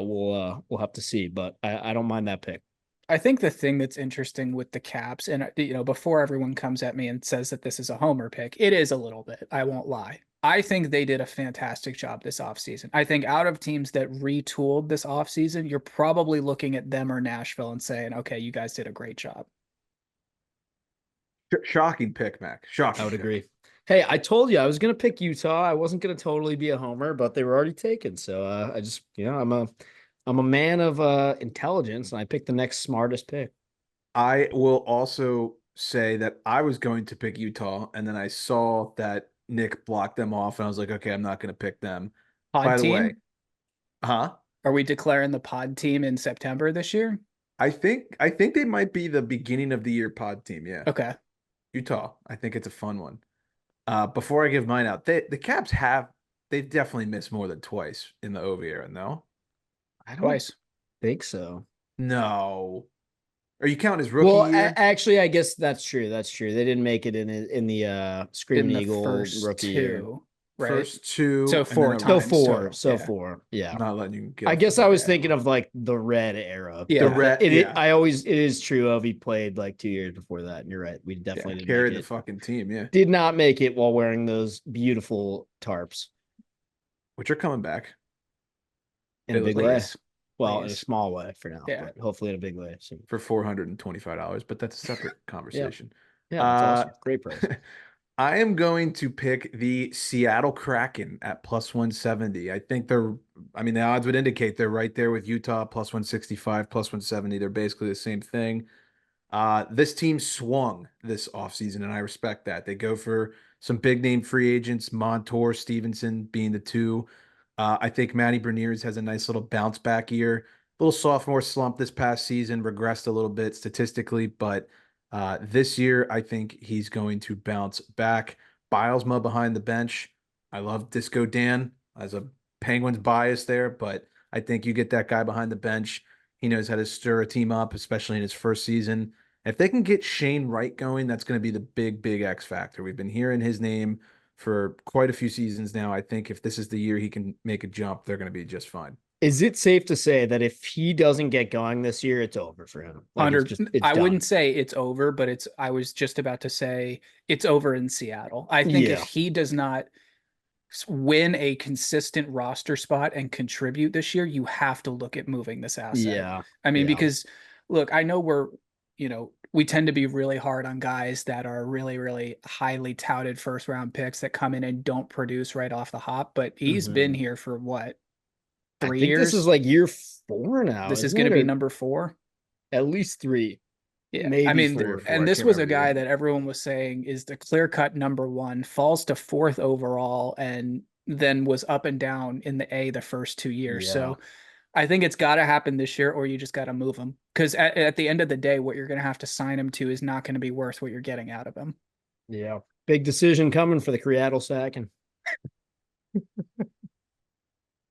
we'll have to see. But I don't mind that pick. I think the thing that's interesting with the Caps, and before everyone comes at me and says that this is a homer pick, it is a little bit. I won't lie. I think they did a fantastic job this offseason. I think out of teams that retooled this offseason, you're probably looking at them or Nashville and saying, okay, you guys did a great job. Shocking pick, Mac. Shocking. I would pick. agree. Hey, I told you I was going to pick Utah. I wasn't going to totally be a homer, but they were already taken. So I just, I'm a man of intelligence, and I picked the next smartest pick. I will also say that I was going to pick Utah, and then I saw that Nick blocked them off, and I was like, okay, I'm not going to pick them. Pod By the team? way, huh? Are we declaring the pod team in September this year? I think they might be the beginning of the year pod team. Yeah, Okay. Utah. I think it's a fun one. Before I give mine out, the Caps they've definitely missed more than twice in the OV era. No, I don't Twice. think so. no. Are you counting his rookie Well, year? actually, I guess that's true. That's true. They didn't make it in the Screaming In the Eagle first rookie year. two, right? First two, So and then four a So times four. total. So Yeah. four. Yeah. I'm not letting you get I off guess the I was bad thinking one. of like the red era. Yeah. The red, yeah. It is true of he played like 2 years before that. And you're right. We definitely didn't Carried make the it. fucking team, yeah. Did not make it while wearing those beautiful tarps Which are coming back. in a Ooh, big way. please. Well, in a Please. small way for now, Yeah. but hopefully in a big way soon. For $425, but that's a separate conversation. Yeah, that's awesome. Great price. I am going to pick the Seattle Kraken at plus 170. The odds would indicate they're right there with Utah plus 165, plus 170. They're basically the same thing. This team swung this offseason, and I respect that. They go for some big name free agents, Montour, Stevenson being the two. I think Matty Beniers has a nice little bounce back year. Little sophomore slump this past season, regressed a little bit statistically, but this year I think he's going to bounce back. Bilesma behind the bench. I love Disco Dan as a Penguins bias there, but I think you get that guy behind the bench. He knows how to stir a team up, especially in his first season. If they can get Shane Wright going, that's going to be the big, big X factor. We've been hearing his name for quite a few seasons now. I think if this is the year he can make a jump, they're going to be just fine. Is it safe to say that if he doesn't get going this year, it's over for him? Like it's I done. wouldn't say it's over, but I was just about to say it's over in Seattle. I think if he does not win a consistent roster spot and contribute this year, you have to look at moving this asset. Yeah. I mean, because look, I know we tend to be really hard on guys that are really, really highly touted first round picks that come in and don't produce right off the hop, but he's been here for what? 3 years? This is like year 4 now. This is going to be number 4. At least 3. Yeah. Maybe I mean, 4. and this was a guy that everyone was saying is the clear-cut number 1, falls to 4th overall, and then was up and down in the A the first 2 years. Yeah. So I think it's got to happen this year, or you just got to move him. Because at the end of the day, what you're going to have to sign him to is not going to be worth what you're getting out of him. Yeah. Big decision coming for the Seattle Kraken.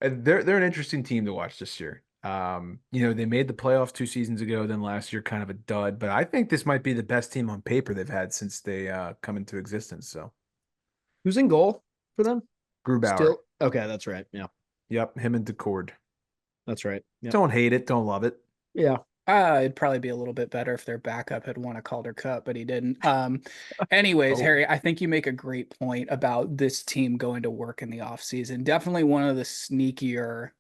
And they're an interesting team to watch this year. They made the playoffs 2 seasons ago, then last year kind of a dud, but I think this might be the best team on paper they've had since they come into existence. So Who's in goal for them? Grubauer. Still okay, that's right. Yeah, Yep, him and Decord. that's right. Yeah, Don't hate it, don't love it. yeah. It'd probably be a little bit better if their backup had won a Calder Cup, but he didn't. Anyways, Oh. Harry, I think you make a great point about this team going to work in the offseason. Definitely one of the sneakier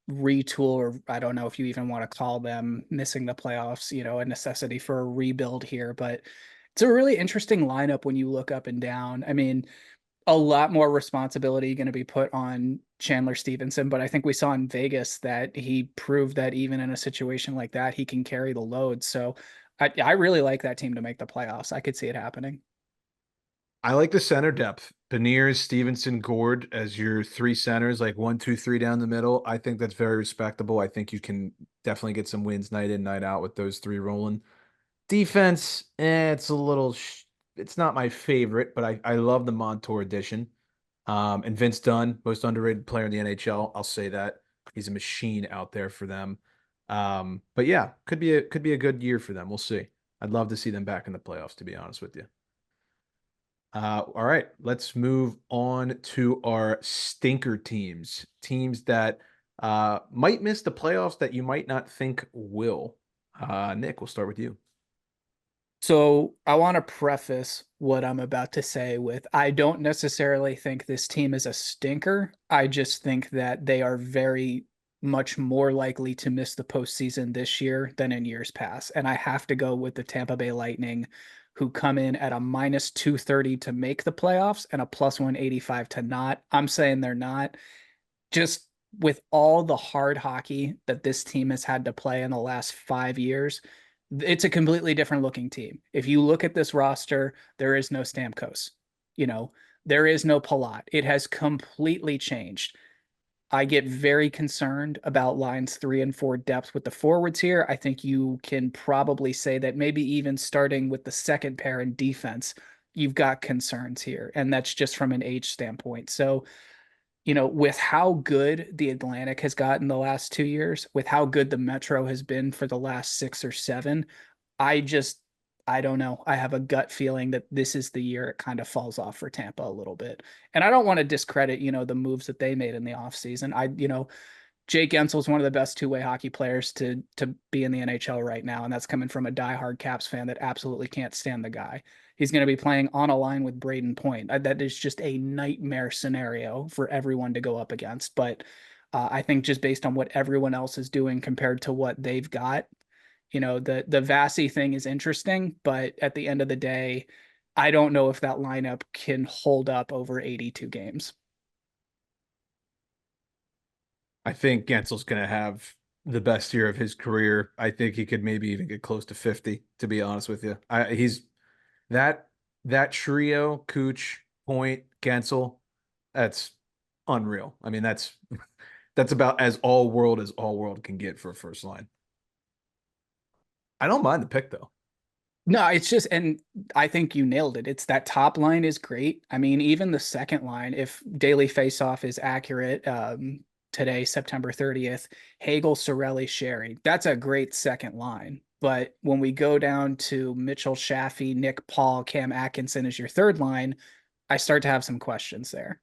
retool, or I don't know if you even want to call them missing the playoffs, a necessity for a rebuild here, but it's a really interesting lineup when you look up and down. I mean, a lot more responsibility going to be put on Chandler Stevenson, but I think we saw in Vegas that he proved that even in a situation like that, he can carry the load. So I really like that team to make the playoffs. I could see it happening. I like the center depth. Beniers, Stevenson, Gord as your three centers, like 1, 2, 3 down the middle. I think that's very respectable. I think you can definitely get some wins night in, night out with those three rolling. Defense, it's not my favorite, but I love the Montour addition. And Vince Dunn, most underrated player in the NHL. I'll say that. He's a machine out there for them. But yeah, could be a good year for them. We'll see. I'd love to see them back in the playoffs, to be honest with you. All right, let's move on to our stinker teams. Teams that might miss the playoffs that you might not think will. Nick, we'll start with you. So I want to preface what I'm about to say with I don't necessarily think this team is a stinker. I just think that they are very much more likely to miss the postseason this year than in years past. And I have to go with the Tampa Bay Lightning, who come in at a minus 230 to make the playoffs and a plus 185 to not. I'm saying they're not. Just with all the hard hockey that this team has had to play in the last 5 years, it's a completely different looking team. If you look at this roster, there is no Stamkos, there is no Palat. It has completely changed. I get very concerned about lines 3 and 4 depth with the forwards here. I think you can probably say that maybe even starting with the second pair in defense, you've got concerns here. And that's just from an age standpoint. So, with how good the Atlantic has gotten the last 2 years, with how good the Metro has been for the last 6 or 7, I don't know. I have a gut feeling that this is the year it kind of falls off for Tampa a little bit. And I don't want to discredit, the moves that they made in the offseason. Jake Gensel is one of the best two-way hockey players to be in the NHL right now, and that's coming from a diehard Caps fan that absolutely can't stand the guy. He's going to be playing on a line with Braden Point. That is just a nightmare scenario for everyone to go up against. But I think just based on what everyone else is doing compared to what they've got, the Vasi thing is interesting, but at the end of the day, I don't know if that lineup can hold up over 82 games. I think Gensel's going to have the best year of his career. I think he could maybe even get close to 50, to be honest with you. He's that trio, Cooch, Point, Gensel, that's unreal. I mean, that's about as all world can get for a first line. I don't mind the pick though. No, it's just, and I think you nailed it. It's that top line is great. I mean, even the second line, if daily faceoff is accurate, today, September 30th, Hagel, Sorelli, Sherry, that's a great second line. But when we go down to Mitchell, Shaffey, Nick Paul, Cam Atkinson as your third line, I start to have some questions there.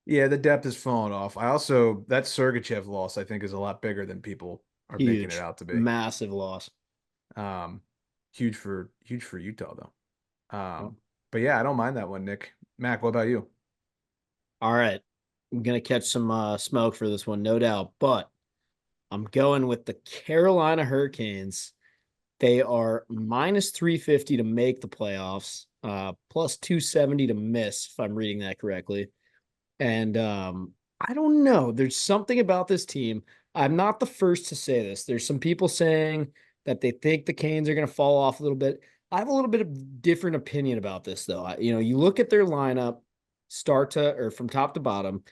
Yeah, the depth is falling off. That Sergachev loss, I think, is a lot bigger than people are making it out to be. Massive loss. Huge for Utah though. But yeah, I don't mind that one, Nick. Mac, what about you? All right. I'm going to catch some smoke for this one, no doubt. But I'm going with the Carolina Hurricanes. They are minus 350 to make the playoffs, plus 270 to miss, if I'm reading that correctly. And I don't know. There's something about this team. I'm not the first to say this. There's some people saying that they think the Canes are going to fall off a little bit. I have a little bit of different opinion about this, though. You look at their lineup, from top to bottom.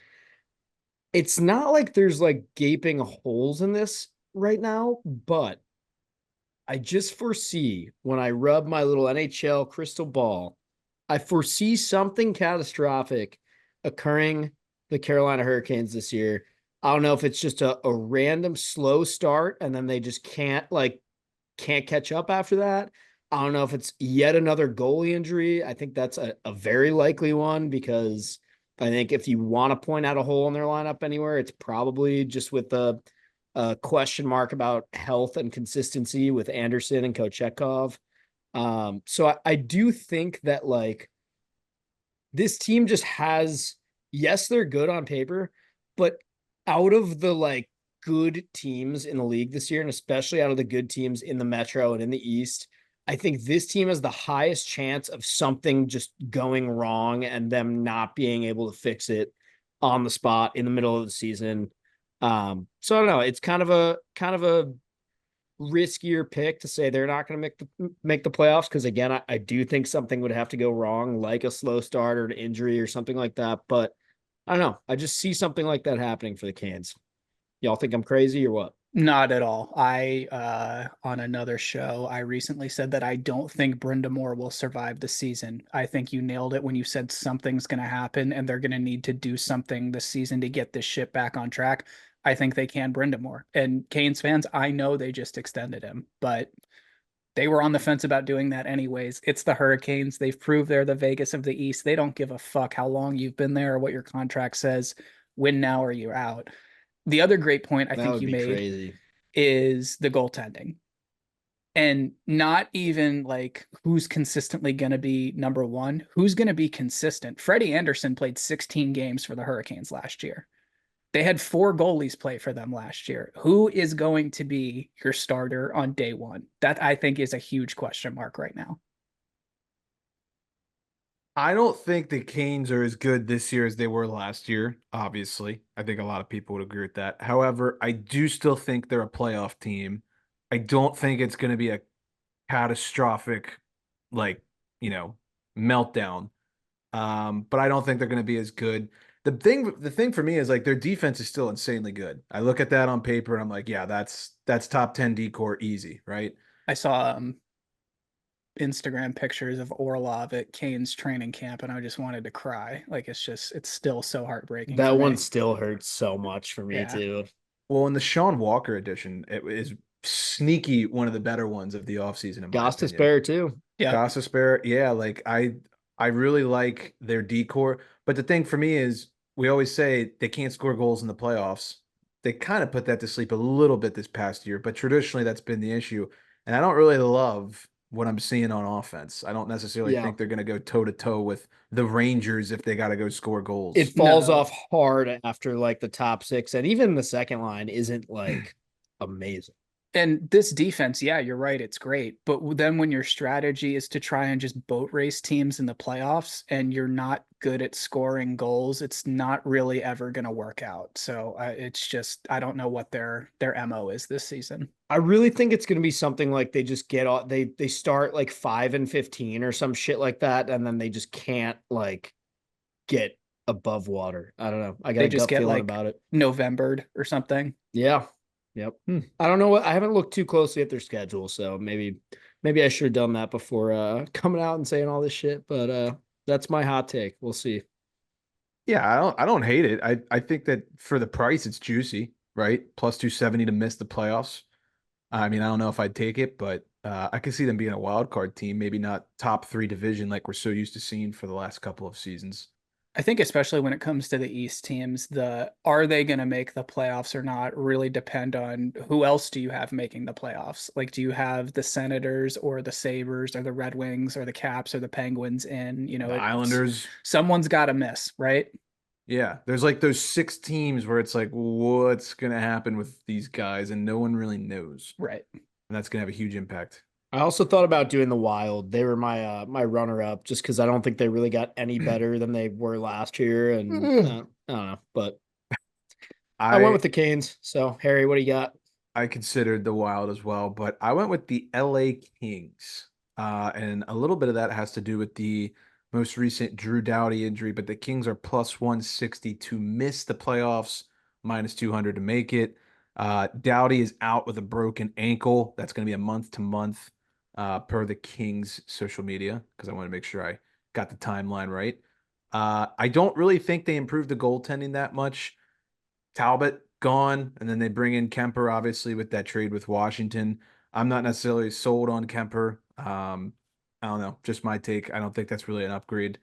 It's not like there's like gaping holes in this right now, but I just foresee when I rub my little NHL crystal ball, I foresee something catastrophic occurring the Carolina Hurricanes this year. I don't know if it's just a random slow start and then they just can't catch up after that. I don't know if it's yet another goalie injury. I think that's a very likely one because I think if you want to point out a hole in their lineup anywhere, it's probably just with the question mark about health and consistency with Anderson and Kochetkov. So I do think that like this team just has, yes, they're good on paper, but out of the like good teams in the league this year, and especially out of the good teams in the Metro and in the East, I think this team has the highest chance of something just going wrong and them not being able to fix it on the spot in the middle of the season. So I don't know. It's kind of a riskier pick to say they're not going to make the playoffs because again, I do think something would have to go wrong, like a slow start or an injury or something like that. But I don't know. I just see something like that happening for the Canes. Y'all think I'm crazy or what? Not at all. I on another show, I recently said that I don't think Brenda Moore will survive the season. I think you nailed it when you said something's going to happen and they're going to need to do something this season to get this ship back on track. I think they can Brenda Moore. And Canes fans, I know they just extended him, but they were on the fence about doing that anyways. It's the Hurricanes. They've proved they're the Vegas of the East. They don't give a fuck how long you've been there or what your contract says. Win now or you're out. The other great point I That think would you be made crazy. is the goaltending. And not even like who's consistently going to be number one, who's going to be consistent. Freddie Anderson played 16 games for the Hurricanes last year. They had 4 goalies play for them last year. Who is going to be your starter on day one? That I think is a huge question mark right now. I don't think the Canes are as good this year as they were last year, obviously. I think a lot of people would agree with that. However, I do still think they're a playoff team. I don't think it's going to be a catastrophic, like, you know, meltdown. But I don't think they're going to be as good. The thing for me is like their defense is still insanely good. I look at that on paper and I'm like, yeah, that's top 10 decor easy, right? I saw Instagram pictures of Orlov at Kane's training camp, and I just wanted to cry. Like it's still so heartbreaking for That one me. still hurts so much for me Yeah. too. Well, in the Sean Walker edition, it is sneaky one of the better ones of the offseason, in my Goss to opinion. spare too. Yeah. Gossespierre, yeah, like I really like their decor. But the thing for me is we always say they can't score goals in the playoffs. They kind of put that to sleep a little bit this past year, but traditionally that's been the issue. And I don't really love what I'm seeing on offense. I don't necessarily Yeah. think they're going to go toe to toe with the Rangers if they got to go score It goals. falls No. off hard after like the top 6 and even the second line isn't like amazing. And this defense, yeah, you're right. It's great. But then when your strategy is to try and just boat race teams in the playoffs and you're not good at scoring goals, it's not really ever going to work out. So it's just, I don't know what their MO is this season. I really think it's going to be something like they just get all they start like 5-15 or some shit like that and then they just can't like get above water. I don't know. I got They a just gut get feeling like about it. Novembered or something. Yeah. Yep. I don't know what I haven't looked too closely at their schedule, so maybe I should have done that before coming out and saying all this shit, but that's my hot take. We'll see. Yeah, I don't hate it. I think that for the price it's juicy, right? Plus 270 to miss the playoffs. I mean, I don't know if I'd take it, but I could see them being a wild card team, maybe not top 3 division like we're so used to seeing for the last couple of seasons. I think especially when it comes to the East teams, the are they going to make the playoffs or not really depend on who else do you have making the playoffs? Like, do you have the Senators or the Sabres or the Red Wings or the Caps or the Penguins in? You know, The it's Islanders, someone's got to miss, right? yeah, there's like those 6 teams where it's like, what's gonna happen with these guys, and no one really knows, Right. and that's gonna have a huge impact. I also thought about doing the Wild. They were my runner up just because I don't think they really got any better than they were last year, and I don't know, but I went I with the Canes. So Harry, what do you got? I considered the Wild as well, but I went with the LA Kings. And a little bit of that has to do with the most recent Drew Doughty injury, but the Kings are plus 160 to miss the playoffs, minus 200 to make it. Doughty is out with a broken ankle. That's going to be a month to month, per the Kings social media, because I want to make sure I got the timeline right. I don't really think they improved the goaltending that much. Talbot gone, and then they bring in Kemper, obviously, with that trade with Washington. I'm not necessarily sold on Kemper. I don't know, just my take. I don't think that's really an upgrade.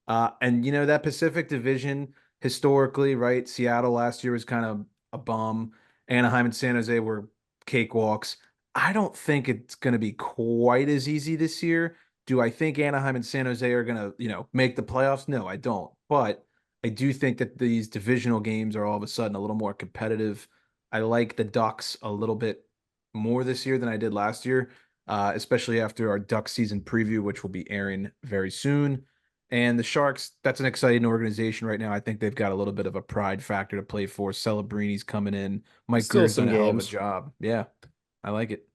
And that Pacific Division historically, right? Seattle last year was kind of a bum. Anaheim and San Jose were cakewalks. I don't think it's going to be quite as easy this year. Do I think Anaheim and San Jose are going to, make the playoffs? No, I don't. But I do think that these divisional games are all of a sudden a little more competitive. I like the Ducks a little bit more this year than I did last year, especially after our Duck season preview, which will be airing very soon. And the Sharks, that's an exciting organization right now. I think they've got a little bit of a pride factor to play for. Celebrini's coming in. Mike Still Grier's done some a hell of a games. job. Yeah, I like it.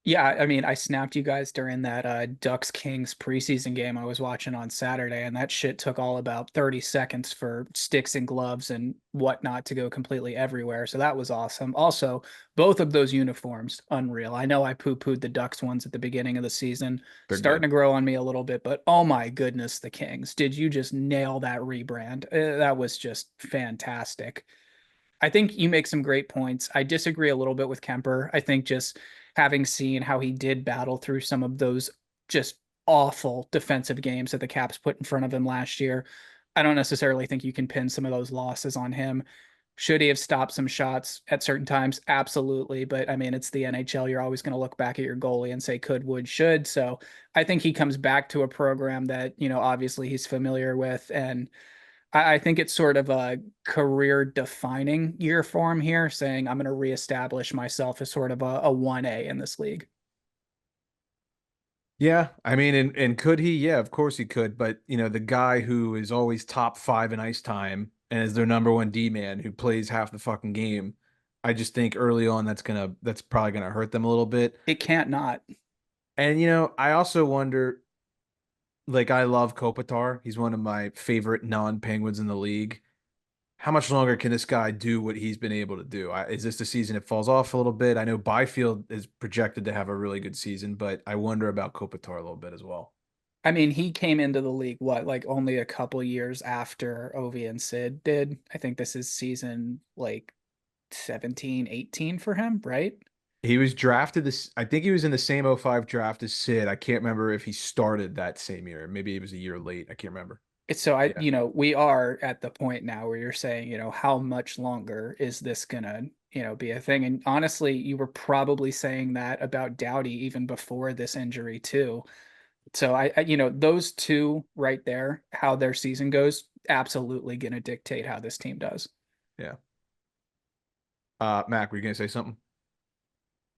Yeah, I mean, I snapped you guys during that Ducks Kings preseason game I was watching on Saturday, and that shit took all about 30 seconds for sticks and gloves and whatnot to go completely everywhere. So that was awesome. Also, both of those uniforms, unreal. I know I poo-pooed the Ducks ones at the beginning of the season, They're starting good. to grow on me a little bit, but oh my goodness, the Kings. Did you just nail that rebrand? That was just fantastic. I think you make some great points. I disagree a little bit with Kemper. I think just having seen how he did battle through some of those just awful defensive games that the Caps put in front of him last year, I don't necessarily think you can pin some of those losses on him. Should he have stopped some shots at certain times? Absolutely. But I mean, it's the NHL. You're always going to look back at your goalie and say could, would, should. So I think he comes back to a program that, obviously he's familiar with, and I think it's sort of a career defining year for him here, saying I'm going to reestablish myself as sort of a 1A in this league. Yeah, I mean, and could he? Yeah, of course he could. But the guy who is always top five in ice time and is their number one D man who plays half the fucking game, I just think early on that's probably gonna hurt them a little bit. It can't not. And I also wonder, like, I love Kopitar. He's one of my favorite non-Penguins in the league. How much longer can this guy do what he's been able to do? Is this the season it falls off a little bit? I know Byfield is projected to have a really good season, but I wonder about Kopitar a little bit as well. I mean, he came into the league, what, like only a couple years after Ovi and Sid did. I think this is season like 17, 18 for him, right? He was drafted this. I think he was in the same '05 draft as Sid. I can't remember if he started that same year. Maybe he was a year late. I can't remember. It's so Yeah. we are at the point now where you're saying, how much longer is this gonna, be a thing? And honestly, you were probably saying that about Doughty even before this injury too. So those two right there, how their season goes, absolutely gonna dictate how this team does. Yeah. Mac, were you gonna say something?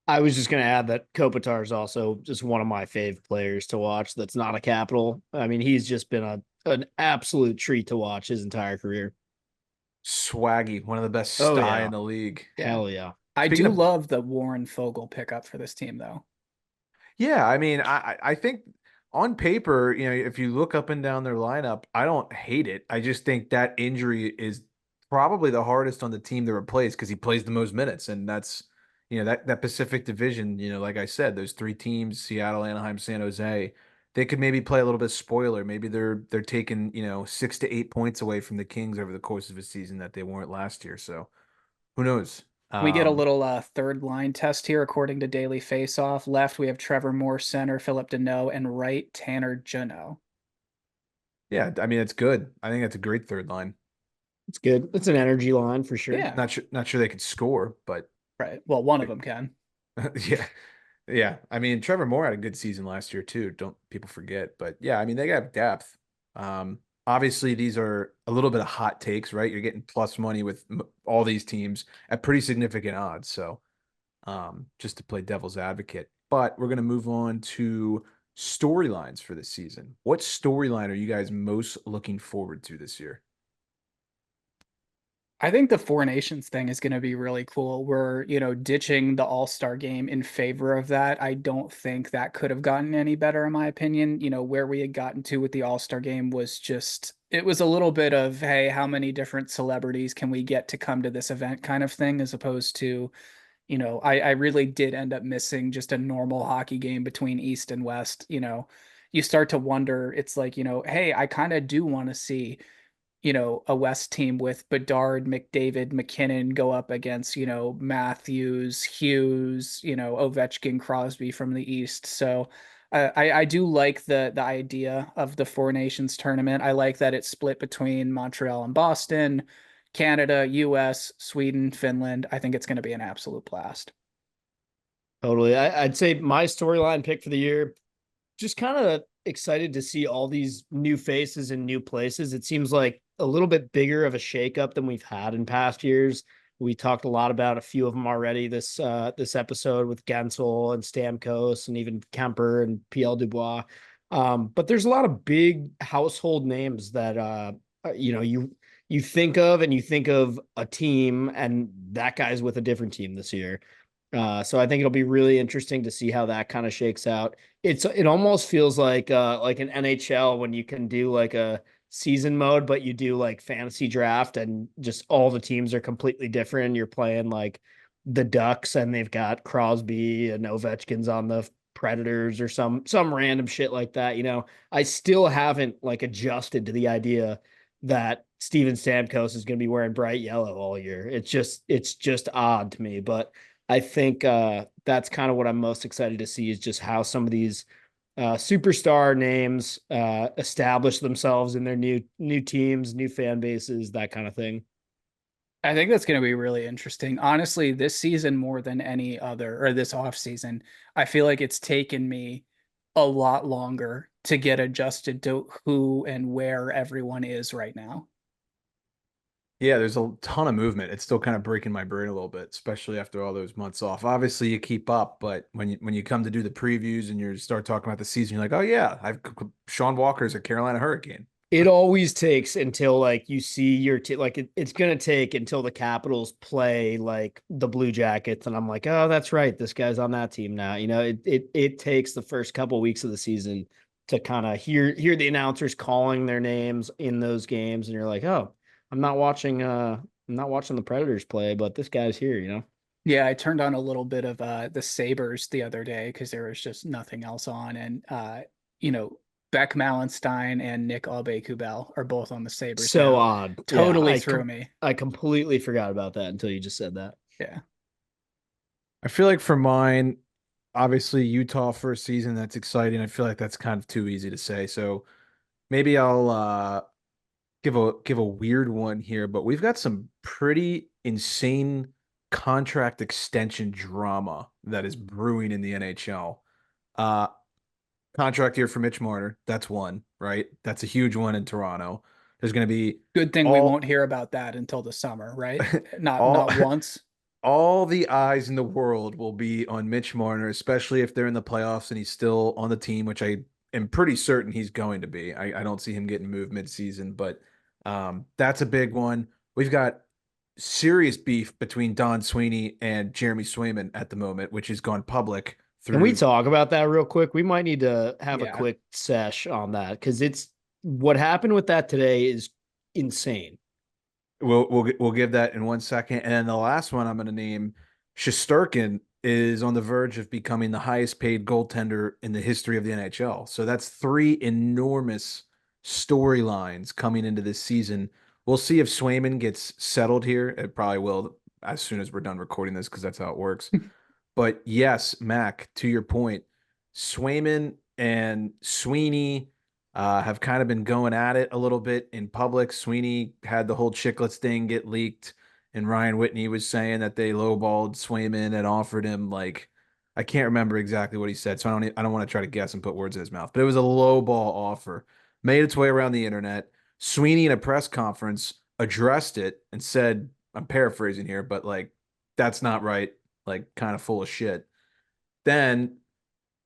I was just going to add that Kopitar is also just one of my fave players to watch. That's not a Capital. I mean, he's just been an absolute treat to watch his entire career. Swaggy, one of the best Oh, sty yeah. in the league. Hell yeah. I Speaking do of, love the Warren Fogle pickup for this team, though. yeah, I mean, I think on paper, if you look up and down their lineup, I don't hate it. I just think that injury is probably the hardest on the team to replace because he plays the most minutes, and that's that Pacific Division. Like I said, those three teams: Seattle, Anaheim, San Jose. They could maybe play a little bit spoiler. Maybe they're taking 6 to 8 points away from the Kings over the course of a season that they weren't last year. So who knows? We get a little third line test here, according to Daily Faceoff. Left, we have Trevor Moore, center, Philip Deneau, and right, Tanner Jeannot. Yeah, I mean it's good. I think that's a great third line. It's good. It's an energy line for sure. Yeah. Not sure they could score, but Right. Well, one of them can. yeah. Yeah. I mean, Trevor Moore had a good season last year too. Don't people forget. But yeah, I mean, they got depth. Obviously these are a little bit of hot takes, right? You're getting plus money with all these teams at pretty significant odds. So, just to play devil's advocate, but we're going to move on to storylines for this season. What storyline are you guys most looking forward to this year? I think the Four Nations thing is going to be really cool. We're, ditching the All-Star game in favor of that. I don't think that could have gotten any better, in my opinion. Where we had gotten to with the All-Star game was just, it was a little bit of, hey, how many different celebrities can we get to come to this event kind of thing, as opposed to, I really did end up missing just a normal hockey game between East and West. You start to wonder, it's like, hey, I kind of do want to see a West team with Bedard, McDavid, McKinnon go up against, Matthews, Hughes, Ovechkin, Crosby from the East. So I do like the idea of the Four Nations tournament. I like that it's split between Montreal and Boston, Canada, US, Sweden, Finland. I think it's going to be an absolute blast. Totally. I'd say my storyline pick for the year, just kind of excited to see all these new faces in new places. It seems like a little bit bigger of a shakeup than we've had in past years. We talked a lot about a few of them already this episode with Gensel and Stamkos and even Kemper and PL Dubois. But there's a lot of big household names that you think of, and you think of a team, and that guy's with a different team this year. So I think it'll be really interesting to see how that kind of shakes out. It almost feels like an NHL when you can do like a season mode, but you do like fantasy draft and just all the teams are completely different. You're playing like the Ducks and they've got Crosby and Ovechkin's on the Predators or some random shit like that. I still haven't like adjusted to the idea that Steven Stamkos is going to be wearing bright yellow all year. It's just odd to me, but I think that's kind of what I'm most excited to see, is just how some of these superstar names establish themselves in their new teams, new fan bases, that kind of thing. I think that's going to be really interesting. Honestly, this season more than any other, or this off season, I feel like it's taken me a lot longer to get adjusted to who and where everyone is right now. Yeah, there's a ton of movement. It's still kind of breaking my brain a little bit, especially after all those months off. Obviously, you keep up, but when you come to do the previews and you start talking about the season, you're like, oh yeah, I've Sean Walker's a Carolina Hurricane. It always takes until like you see your team, like it's going to take until the Capitals play like the Blue Jackets. And I'm like, oh, that's right. This guy's on that team now. It takes the first couple of weeks of the season to kind of hear the announcers calling their names in those games. And you're like, oh, I'm not watching the Predators play, but this guy's here. Yeah, I turned on a little bit of the Sabres the other day because there was just nothing else on. And you know, Beck Malenstein and Nick Aube-Kubel are both on the Sabres So now. odd. Totally Yeah, threw me. I completely forgot about that until you just said that. Yeah. I feel like for mine, obviously Utah first season, that's exciting. I feel like that's kind of too easy to say. So maybe I'll give a weird one here, but we've got some pretty insane contract extension drama that is brewing in the NHL. Uh, Contract year for Mitch Marner, that's one, right? That's a huge one in Toronto. There's going to be Good thing we all won't hear about that until the summer, right? Not all not once. all the eyes in the world will be on Mitch Marner, especially if they're in the playoffs and he's still on the team, which I am pretty certain he's going to be. I don't see him getting moved midseason, but that's a big one. We've got serious beef between Don Sweeney and Jeremy Swayman at the moment, which has gone public Can we through. talk about that real quick? We might need to have a Yeah. quick sesh on that, because it's what happened with that today is insane. We'll give that in 1 second, and then the last one I'm going to name, Shesterkin, is on the verge of becoming the highest paid goaltender in the history of the NHL. So that's three enormous storylines coming into this season. We'll see if Swayman gets settled here. It probably will as soon as we're done recording this because that's how it works. But yes, Mac, to your point, Swayman and Sweeney have kind of been going at it a little bit in public. Sweeney had the whole Chicklets thing get leaked, and Ryan Whitney was saying that they lowballed Swayman and offered him, like, I can't remember exactly what he said, so I don't want to try to guess and put words in his mouth, but it was a lowball offer. Made its way around the internet. Sweeney in a press conference addressed it and said, I'm paraphrasing here, but like, that's not right, like kind of full of shit. Then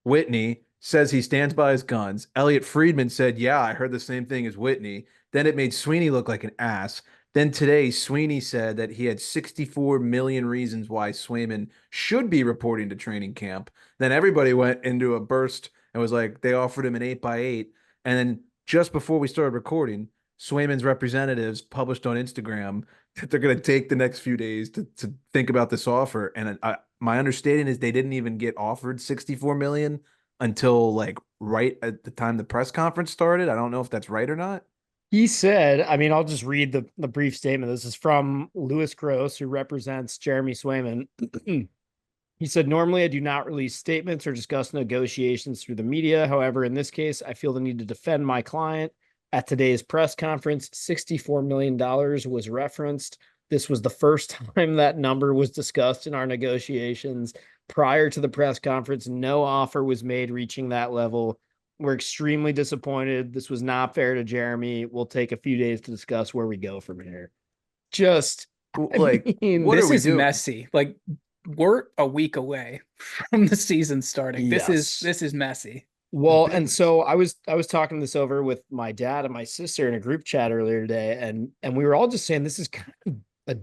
Whitney says he stands by his guns. Elliot Friedman said, yeah, I heard the same thing as Whitney. Then it made Sweeney look like an ass. Then today, Sweeney said that he had 64 million reasons why Swayman should be reporting to training camp. Then everybody went into a burst and was like, they offered him an 8x8. And then just before we started recording, Swayman's representatives published on Instagram that they're going to take the next few days to think about this offer. And my understanding is they didn't even get offered 64 million until like right at the time the press conference started. I don't know if that's right or not. He said, I mean, I'll just read the brief statement. This is from Louis Gross, who represents Jeremy Swayman. He said, normally I do not release statements or discuss negotiations through the media. However, in this case, I feel the need to defend my client. At today's press conference, $64 million was referenced. This was the first time that number was discussed in our negotiations. Prior to the press conference, no offer was made reaching that level. We're extremely disappointed. This was not fair to Jeremy. We'll take a few days to discuss where we go from here. Just, Like, I mean, what This are we is doing? messy. Like, we're a week away from the season starting. Yes. This is messy. Well, and so I was talking this over with my dad and my sister in a group chat earlier today, and we were all just saying this is kind of a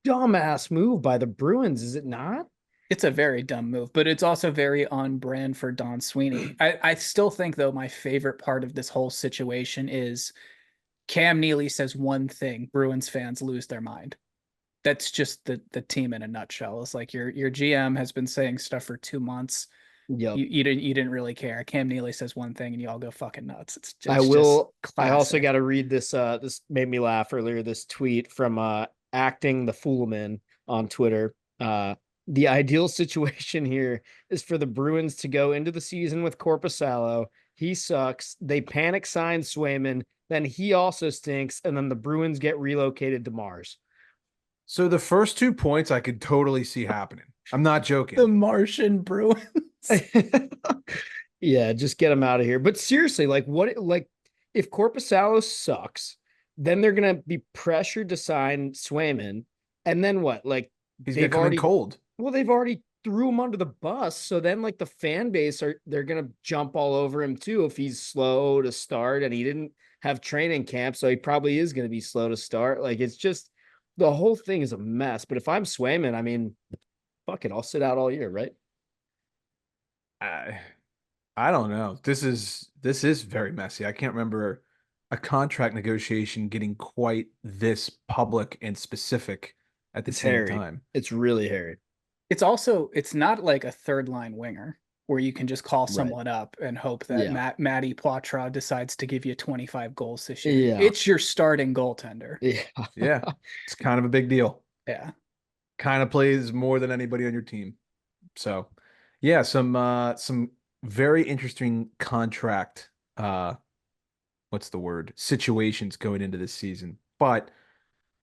dumbass move by the Bruins, is it not? It's a very dumb move, but it's also very on brand for Don Sweeney. I still think, though, my favorite part of this whole situation is Cam Neely says one thing, Bruins fans lose their mind. That's just the team in a nutshell. It's like your GM has been saying stuff for 2 months. Yep. You didn't really care. Cam Neely says one thing and you all go fucking nuts. It's I just will. I classic. also got to read this. This made me laugh earlier. This tweet from acting the Foolman on Twitter. The ideal situation here is for the Bruins to go into the season with Corpusalo. He sucks. They panic sign Swayman. Then he also stinks, and then the Bruins get relocated to Mars. So the first 2 points I could totally see happening. I'm not joking. The Martian Bruins. Yeah, just get him out of here. But seriously, like if Corpusalo sucks, then they're gonna be pressured to sign Swayman, and then what? Like He's gonna come in cold. well, they've already threw him under the bus. So then like the fan base they're gonna jump all over him too if he's slow to start and he didn't have training camp, so he probably is gonna be slow to start. Like it's just the whole thing is a mess. But if I'm Swayman, I mean, fuck it, I'll sit out all year, right? I don't know. This is very messy. I can't remember a contract negotiation getting quite this public and specific at the It's same hairy. time. It's really hairy. It's not like a third line winger where you can just call Right. someone up and hope that Yeah. Matty Poitras decides to give you 25 goals this year. Yeah. It's your starting goaltender. Yeah. Yeah, it's kind of a big deal. Yeah. Kind of plays more than anybody on your team. So, yeah, some very interesting contract what's the word? Situations going into this season. But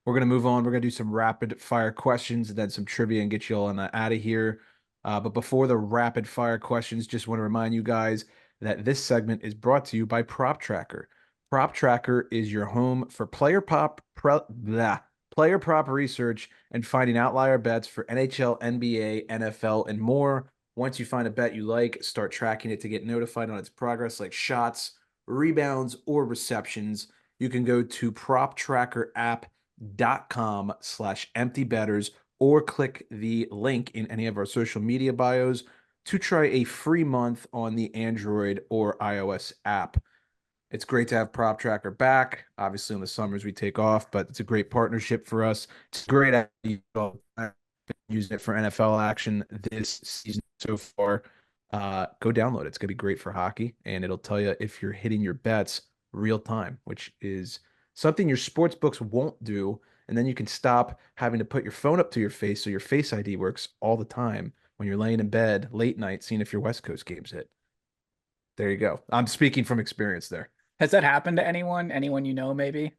we're going to move on. We're going to do some rapid fire questions and then some trivia and get you all out of here. But before the rapid fire questions, just want to remind you guys that this segment is brought to you by Prop Tracker. Prop Tracker is your home for player prop research and finding outlier bets for NHL, NBA, NFL, and more. Once you find a bet you like, start tracking it to get notified on its progress, like shots, rebounds, or receptions. You can go to proptrackerapp.com/emptybetters or click the link in any of our social media bios to try a free month on the Android or iOS app. It's great to have Prop Tracker back. Obviously, in the summers we take off, but it's a great partnership for us. It's great. I've been using it for NFL action this season so far. Go download it. It's gonna be great for hockey, and it'll tell you if you're hitting your bets real time, which is something your sports books won't do. And then you can stop having to put your phone up to your face so your Face ID works all the time when you're laying in bed late night, seeing if your West Coast games hit. There you go. I'm speaking from experience there. Has that happened to anyone? Anyone you know, maybe?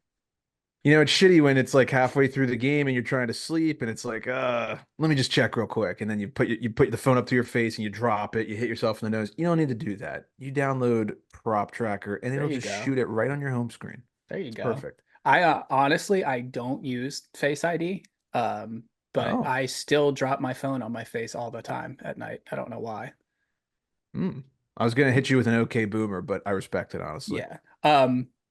You know, it's shitty when it's like halfway through the game and you're trying to sleep and it's like, let me just check real quick. And then you put the phone up to your face and you drop it, you hit yourself in the nose. You don't need to do that. You download Prop Tracker and it'll just shoot it right on your home screen. There you go. Perfect. I honestly I don't use Face ID. But I still drop my phone on my face all the time at night. I don't know why. I was gonna hit you with an okay boomer, but I respect it, honestly. Yeah.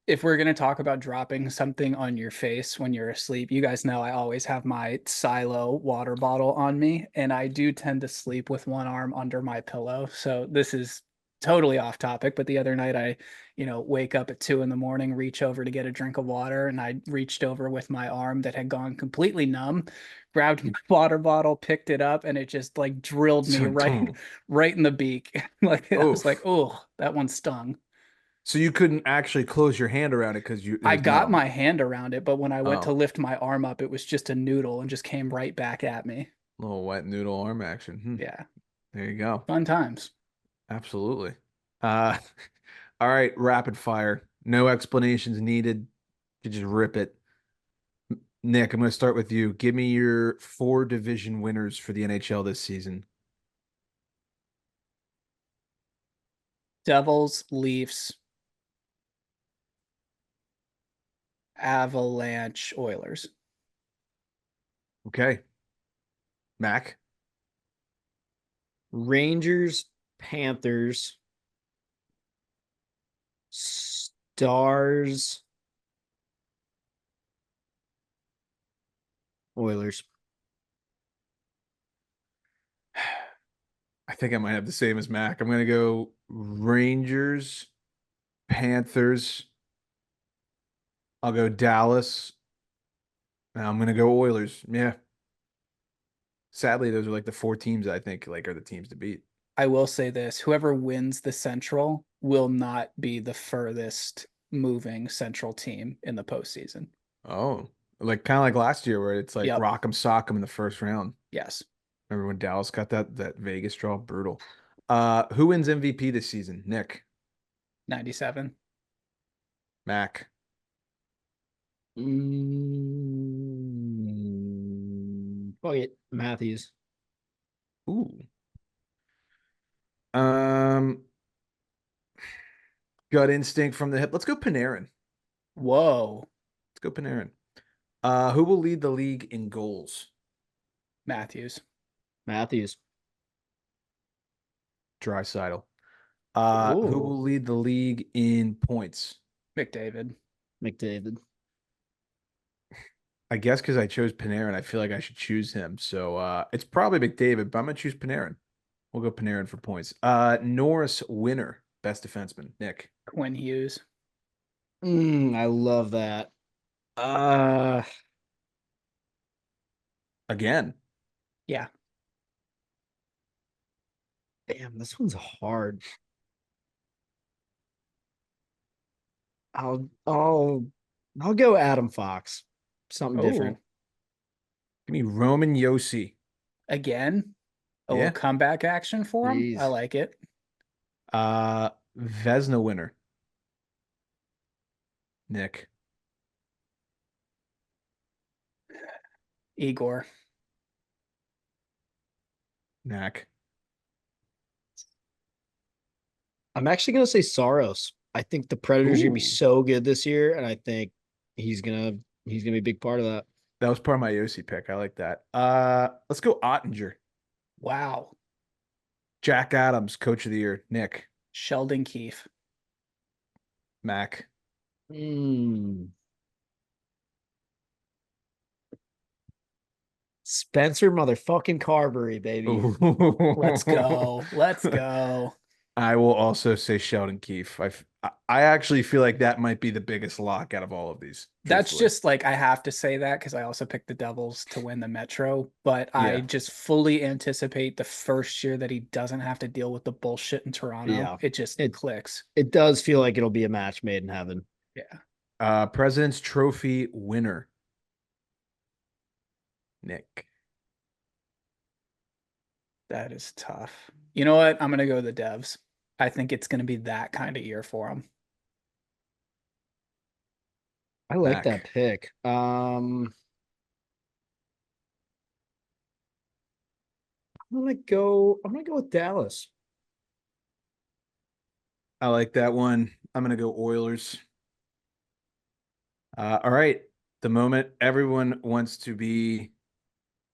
If we're gonna talk about dropping something on your face when you're asleep, you guys know I always have my Silo water bottle on me, and I do tend to sleep with one arm under my pillow. So this is totally off topic, but the other night I, wake up at 2 a.m, reach over to get a drink of water, and I reached over with my arm that had gone completely numb, grabbed my water bottle, picked it up, and it just like drilled me right in the beak. Like I was like, oh, that one stung. So you couldn't actually close your hand around it because it I was got metal. my hand around it, but when I went to Oh, lift my arm up, it was just a noodle and just came right back at me. little wet noodle arm action. Yeah, There you go. fun times. Absolutely. Uh, all right, rapid fire. No explanations needed. You just rip it. Nick, I'm going to start with you. Give me your 4 division winners for the NHL this season. Devils, Leafs, Avalanche, Oilers. Okay. Mac. Rangers, Panthers, Stars, Oilers. I think I might have the same as Mac. I'm going to go Rangers, Panthers. I'll go Dallas. And I'm going to go Oilers. Yeah. Sadly, those are like the 4 teams I think like are the teams to beat. I will say this, whoever wins the Central will not be the furthest moving Central team in the postseason. Oh, like kind of like last year where it's like Yep. rock 'em sock 'em in the first round. Yes. Remember when Dallas got that Vegas draw? Brutal. Who wins MVP this season? Nick, 97. Mac. Fuck it, Matthews. Ooh. Um, gut instinct from the hip. Let's go Panarin. Whoa. Let's go Panarin. Who will lead the league in goals? Matthews. Matthews. Draisaitl. Who Ooh. will lead the league in points? McDavid. McDavid. I guess because I chose Panarin, I feel like I should choose him. So it's probably McDavid, but I'm gonna choose Panarin. We'll go Panarin for points. Norris winner, best defenseman, Nick. Quinn Hughes. I love that. Uh, Again. Yeah. damn, this one's hard. I'll I'll I'll go Adam Fox. Something different. Oh, Give me Roman Yossi. again, a little Yeah. comeback action for him. I Jeez. like it. Vesna winner, Nick. Igor. Mac. I'm actually gonna say Soros. I think the Predators are gonna be Ooh. so good this year, and I think he's gonna be a big part of that. That was part of my Yossi pick. I like that. Let's go Ottinger. Wow. Jack Adams, coach of the year, Nick. Sheldon Keefe. Mac. Spencer motherfucking Carberry, baby. Let's go. Let's go. I will also say Sheldon Keefe. I actually feel like that might be the biggest lock out of all of these. That's Truthfully. just like I have to say that because I also picked the Devils to win the Metro, but I Yeah. just fully anticipate the first year that he doesn't have to deal with the bullshit in Toronto. Yeah. It just It- clicks. It does feel like it'll be a match made in heaven. Yeah. President's Trophy winner, Nick. That is tough. You know what? I'm gonna go the Devs. I think it's gonna be that kind of year for them. I like Mac. that pick. I'm gonna go with Dallas. I like that one. I'm gonna go Oilers. All right. The moment everyone wants to be,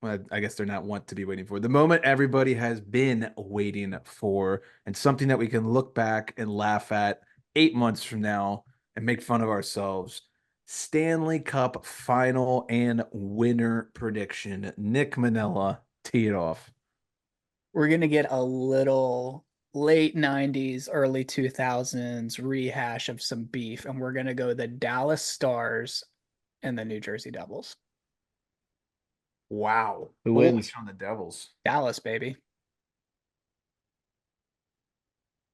well, I guess they're not want to be waiting for. The moment everybody has been waiting for, and something that we can look back and laugh at 8 months from now and make fun of ourselves. Stanley Cup final and winner prediction. Nick Manella, tee it off. We're gonna get a little late 90s, early 2000s rehash of some beef, and we're gonna go the Dallas Stars and the New Jersey Devils. Wow. Who Bullish wins? on the Devils. Dallas, baby.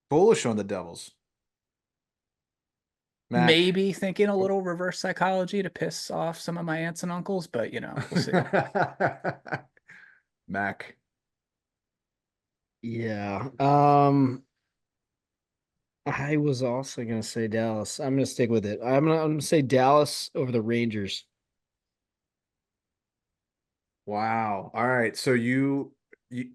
Bullish on the Devils. Mac. maybe thinking a little reverse psychology to piss off some of my aunts and uncles, but we'll see. Mac. Yeah. I was also gonna say Dallas. I'm gonna stick with it. I'm gonna say Dallas over the Rangers. Wow. All right. So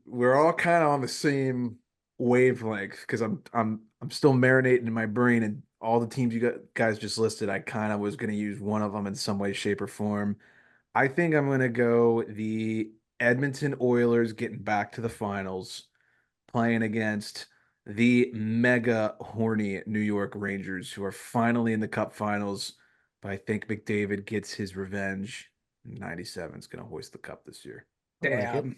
we're all kind of on the same wavelength because I'm still marinating in my brain and all the teams guys just listed. I kind of was going to use one of them in some way, shape, or form. I think I'm going to go the Edmonton Oilers getting back to the finals, playing against the mega horny New York Rangers, who are finally in the Cup Finals. But I think McDavid gets his revenge. 97 is going to hoist the cup this year. I like it. Damn.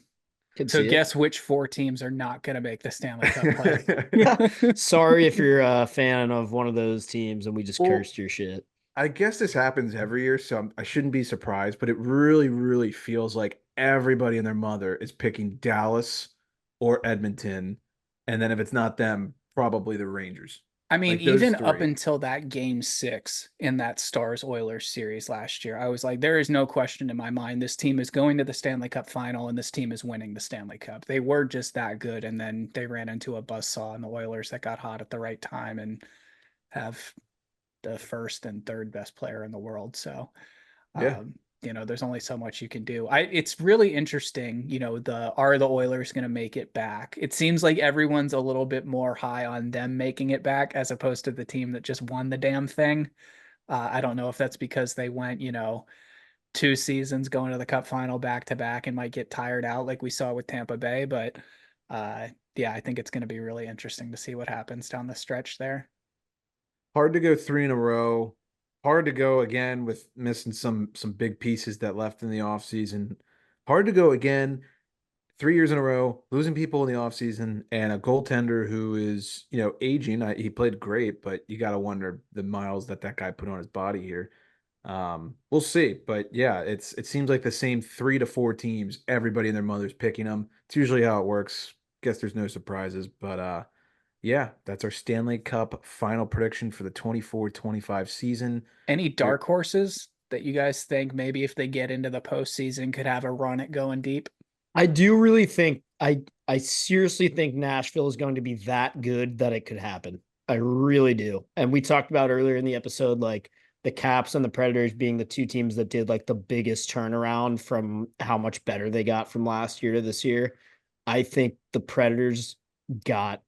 Could So see it. guess which 4 teams are not going to make the Stanley Cup play? Sorry if you're a fan of one of those teams and we just Well, cursed your shit. I guess this happens every year, so I shouldn't be surprised, but it really, really feels like everybody and their mother is picking Dallas or Edmonton. And then if it's not them, probably the Rangers. I mean, Like those even up three. until that game 6 in that Stars Oilers series last year, I was like, there is no question in my mind this team is going to the Stanley Cup final and this team is winning the Stanley Cup. They were just that good. And then they ran into a buzzsaw in the Oilers that got hot at the right time and have the first and third best player in the world. So, Yeah. there's only so much you can do. It's really interesting, are the Oilers going to make it back? It seems like everyone's a little bit more high on them making it back as opposed to the team that just won the damn thing. I don't know if that's because they went, 2 seasons going to the Cup final back to back and might get tired out like we saw with Tampa Bay, but yeah, I think it's going to be really interesting to see what happens down the stretch there. Hard to go three in a row. Hard to go again with missing some big pieces that left in the offseason. Hard to go again 3 years in a row, losing people in the offseason, and a goaltender who is, aging. He played great, but you got to wonder the miles that guy put on his body here. We'll see, but yeah, it seems like the same 3 to 4 teams. Everybody and their mother's picking them. It's usually how it works. Guess there's no surprises, but yeah, that's our Stanley Cup final prediction for the 24-25 season. Any dark horses that you guys think maybe if they get into the postseason could have a run at going deep? I do really think I seriously think Nashville is going to be that good that it could happen. I really do. And we talked about earlier in the episode, like the Caps and the Predators being the 2 teams that did like the biggest turnaround from how much better they got from last year to this year. I think the Predators got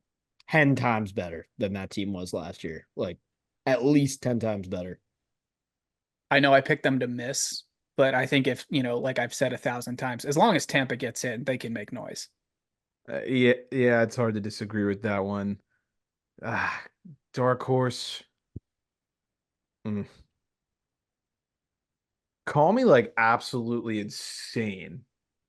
10 times better than that team was last year. Like at least 10 times better. I know I picked them to miss, but I think if, like I've said 1,000 times, as long as Tampa gets in, they can make noise. Yeah, it's hard to disagree with that one. Ah, dark horse. Mm. Call me like absolutely insane.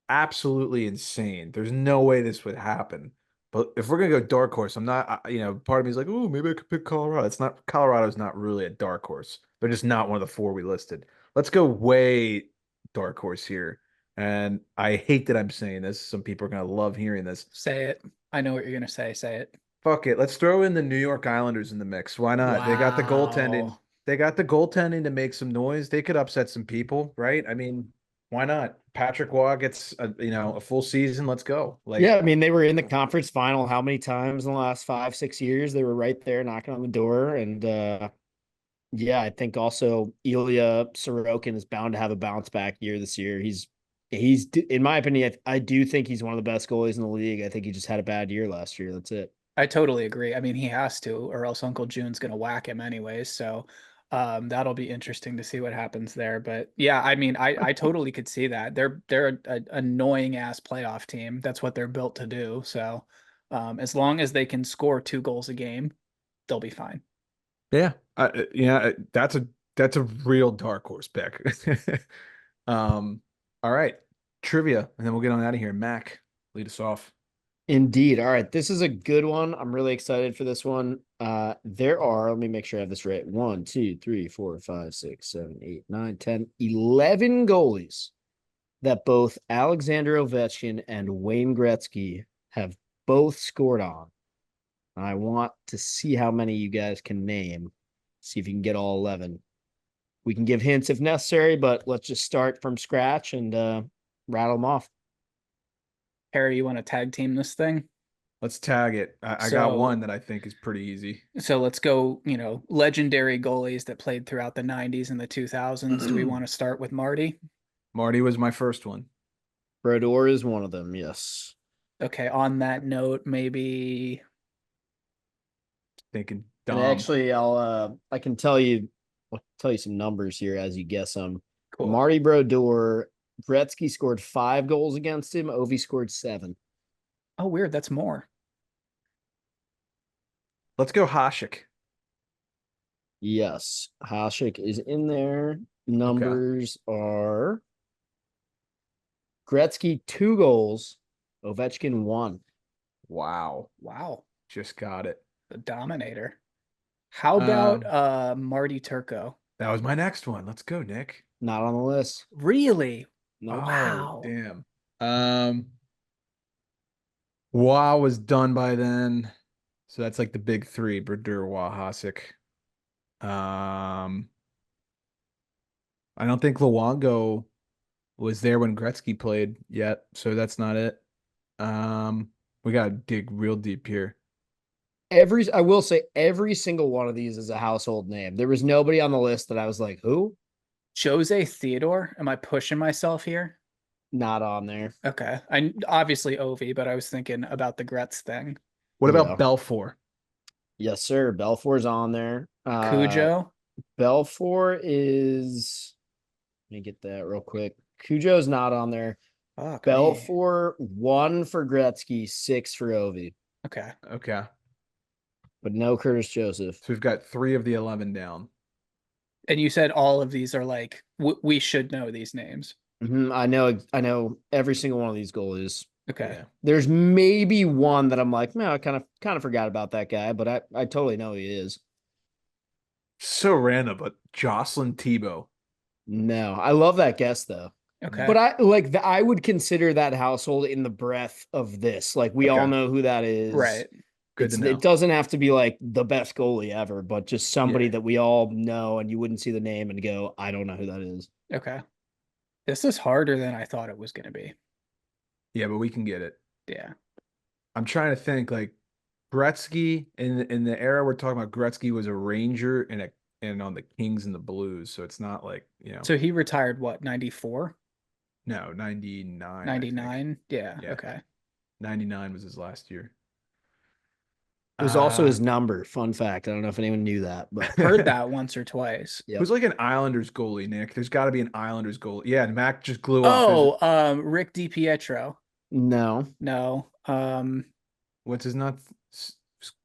Absolutely insane. There's no way this would happen. But if we're gonna go dark horse, I'm not, part of me is like, oh, maybe I could pick Colorado. It's not, Colorado's not really a dark horse. They're just not one of the 4 we listed. Let's go way dark horse here. And I hate that I'm saying this. Some people are gonna love hearing this. Say it. I know what you're going to say. Say it. Fuck it. Let's throw in the New York Islanders in the mix. Why not? They got the goaltending. Wow. They got the goaltending to make some noise. They could upset some people, right? I mean, why not? Patrick Waugh gets a full season. Let's go. Yeah, I mean, they were in the conference final how many times in the last 5-6 years? They were right there knocking on the door. And yeah, I think also Ilya Sorokin is bound to have a bounce back year this year. He's in my opinion, I do think he's one of the best goalies in the league. I think he just had a bad year last year. That's it. I totally agree. I mean, he has to, or else Uncle June's going to whack him anyways. So that'll be interesting to see what happens there. But yeah, I mean, I totally could see that. They're an annoying ass playoff team. That's what they're built to do. So as long as they can score 2 goals a game, they'll be fine. Yeah, that's a real dark horse pick. All right, trivia, and then we'll get on out of here. Mac, lead us off. Indeed. All right. This is a good one. I'm really excited for this one. There are, let me make sure I have this right. 1, 2, 3, 4, 5, 6, 7, 8, 9, 10, 11 goalies that both Alexander Ovechkin and Wayne Gretzky have both scored on. I want to see how many you guys can name. See if you can get all 11. We can give hints if necessary, but let's just start from scratch and rattle them off. Harry, you want to tag team this thing? Let's tag it. I got So- one that I think is pretty easy. So let's go, legendary goalies that played throughout the 90s and the 2000s. Do we want to start with Marty? Marty was my first one. Brodeur is one of them, yes. Okay, on that note, maybe Thinking And Dom. actually, I can tell you some numbers here as you guess them. cool. Marty Brodeur, Gretzky scored 5 goals against him. Ovi scored 7. Oh, weird. That's more. Let's go Hasek. Yes, Hasek is in there. Numbers are Gretzky 2 goals, Ovechkin 1. Wow. Wow. Just got it. The Dominator. How about Marty Turco? That was my next one. Let's go, Nick. Not on the list. Really? No. Wow. Oh, damn. Waugh was done by then. So that's like the big three: Brodeur, Waugh, Hasek. I don't think Luongo was there when Gretzky played yet, so that's not it. We gotta dig real deep here. I will say every single one of these is a household name. There was nobody on the list that I was like, who? Jose Theodore? Am I pushing myself here? Not on there. Okay. I obviously Ovi, but I was thinking about the Gretz thing. What about Yeah. Belfour? Yes, sir. Belfour's on there. Cujo? Belfour is. Let me get that real quick. Cujo's not on there. Fuck me. Belfour 1 for Gretzky, 6 for Ovi, Okay. Okay. but no Curtis Joseph. So we've got 3 of the 11 down. And you said all of these are like we should know these names. I know every single one of these goalies. Okay. Yeah. There's maybe one that I'm like, no, I kind of forgot about that guy, but I totally know who he is. So random, but Jocelyn Thibault. No, I love that guess though. Okay. But I would consider that household in the breadth of this. Like we all Okay. know who that is. right. Good to know. It doesn't have to be like the best goalie ever, but just somebody Yeah. that we all know and you wouldn't see the name and go, I don't know who that is. Okay. This is harder than I thought it was going to be. Yeah, but we can get it. Yeah. I'm trying to think like Gretzky in the era we're talking about. Gretzky was a Ranger and on the Kings and the Blues, so it's not like So he retired what, 94? no 99. I think. 99? Yeah. Yeah. Okay. 99 was his last year. It was also his number. Fun fact. I don't know if anyone knew that, but Heard that once or twice. Yep. Who's like an Islanders goalie, Nick? There's got to be an Islanders goalie. Yeah, and Mac just glue off. Oh, Rick DiPietro. No. No. What's his not?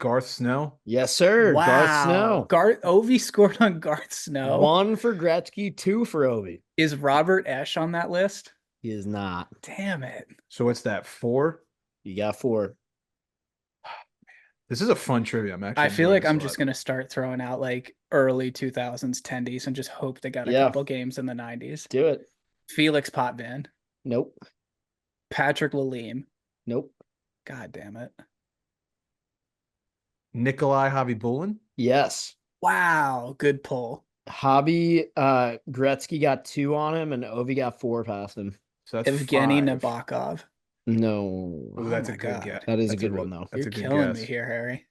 Garth Snow. Yes, sir. Wow. Garth Snow. Ovi scored on Garth Snow. 1 for Gretzky, 2 for Ovi. Is Robert Esch on that list? He is not. Damn it. So what's that? 4? You got 4. This is a fun trivia. I'm actually. I feel enjoying like this I'm a just lot. gonna start throwing out like early 2000s tendies and just hope they got a Yeah. couple games in the 90s. Do it. Felix Potvin, Nope. Patrick Lalime. Nope. God damn it. Nikolai Javibulin. Yes. Wow, good pull. Hobby Gretzky got 2 on him and Ovi got 4 past him. So that's Evgeny 5. Nabokov. No. Ooh, Oh that's my a good God. guess. That is a That's good real- one, though. That's You're a good killing guess. me here, Harry.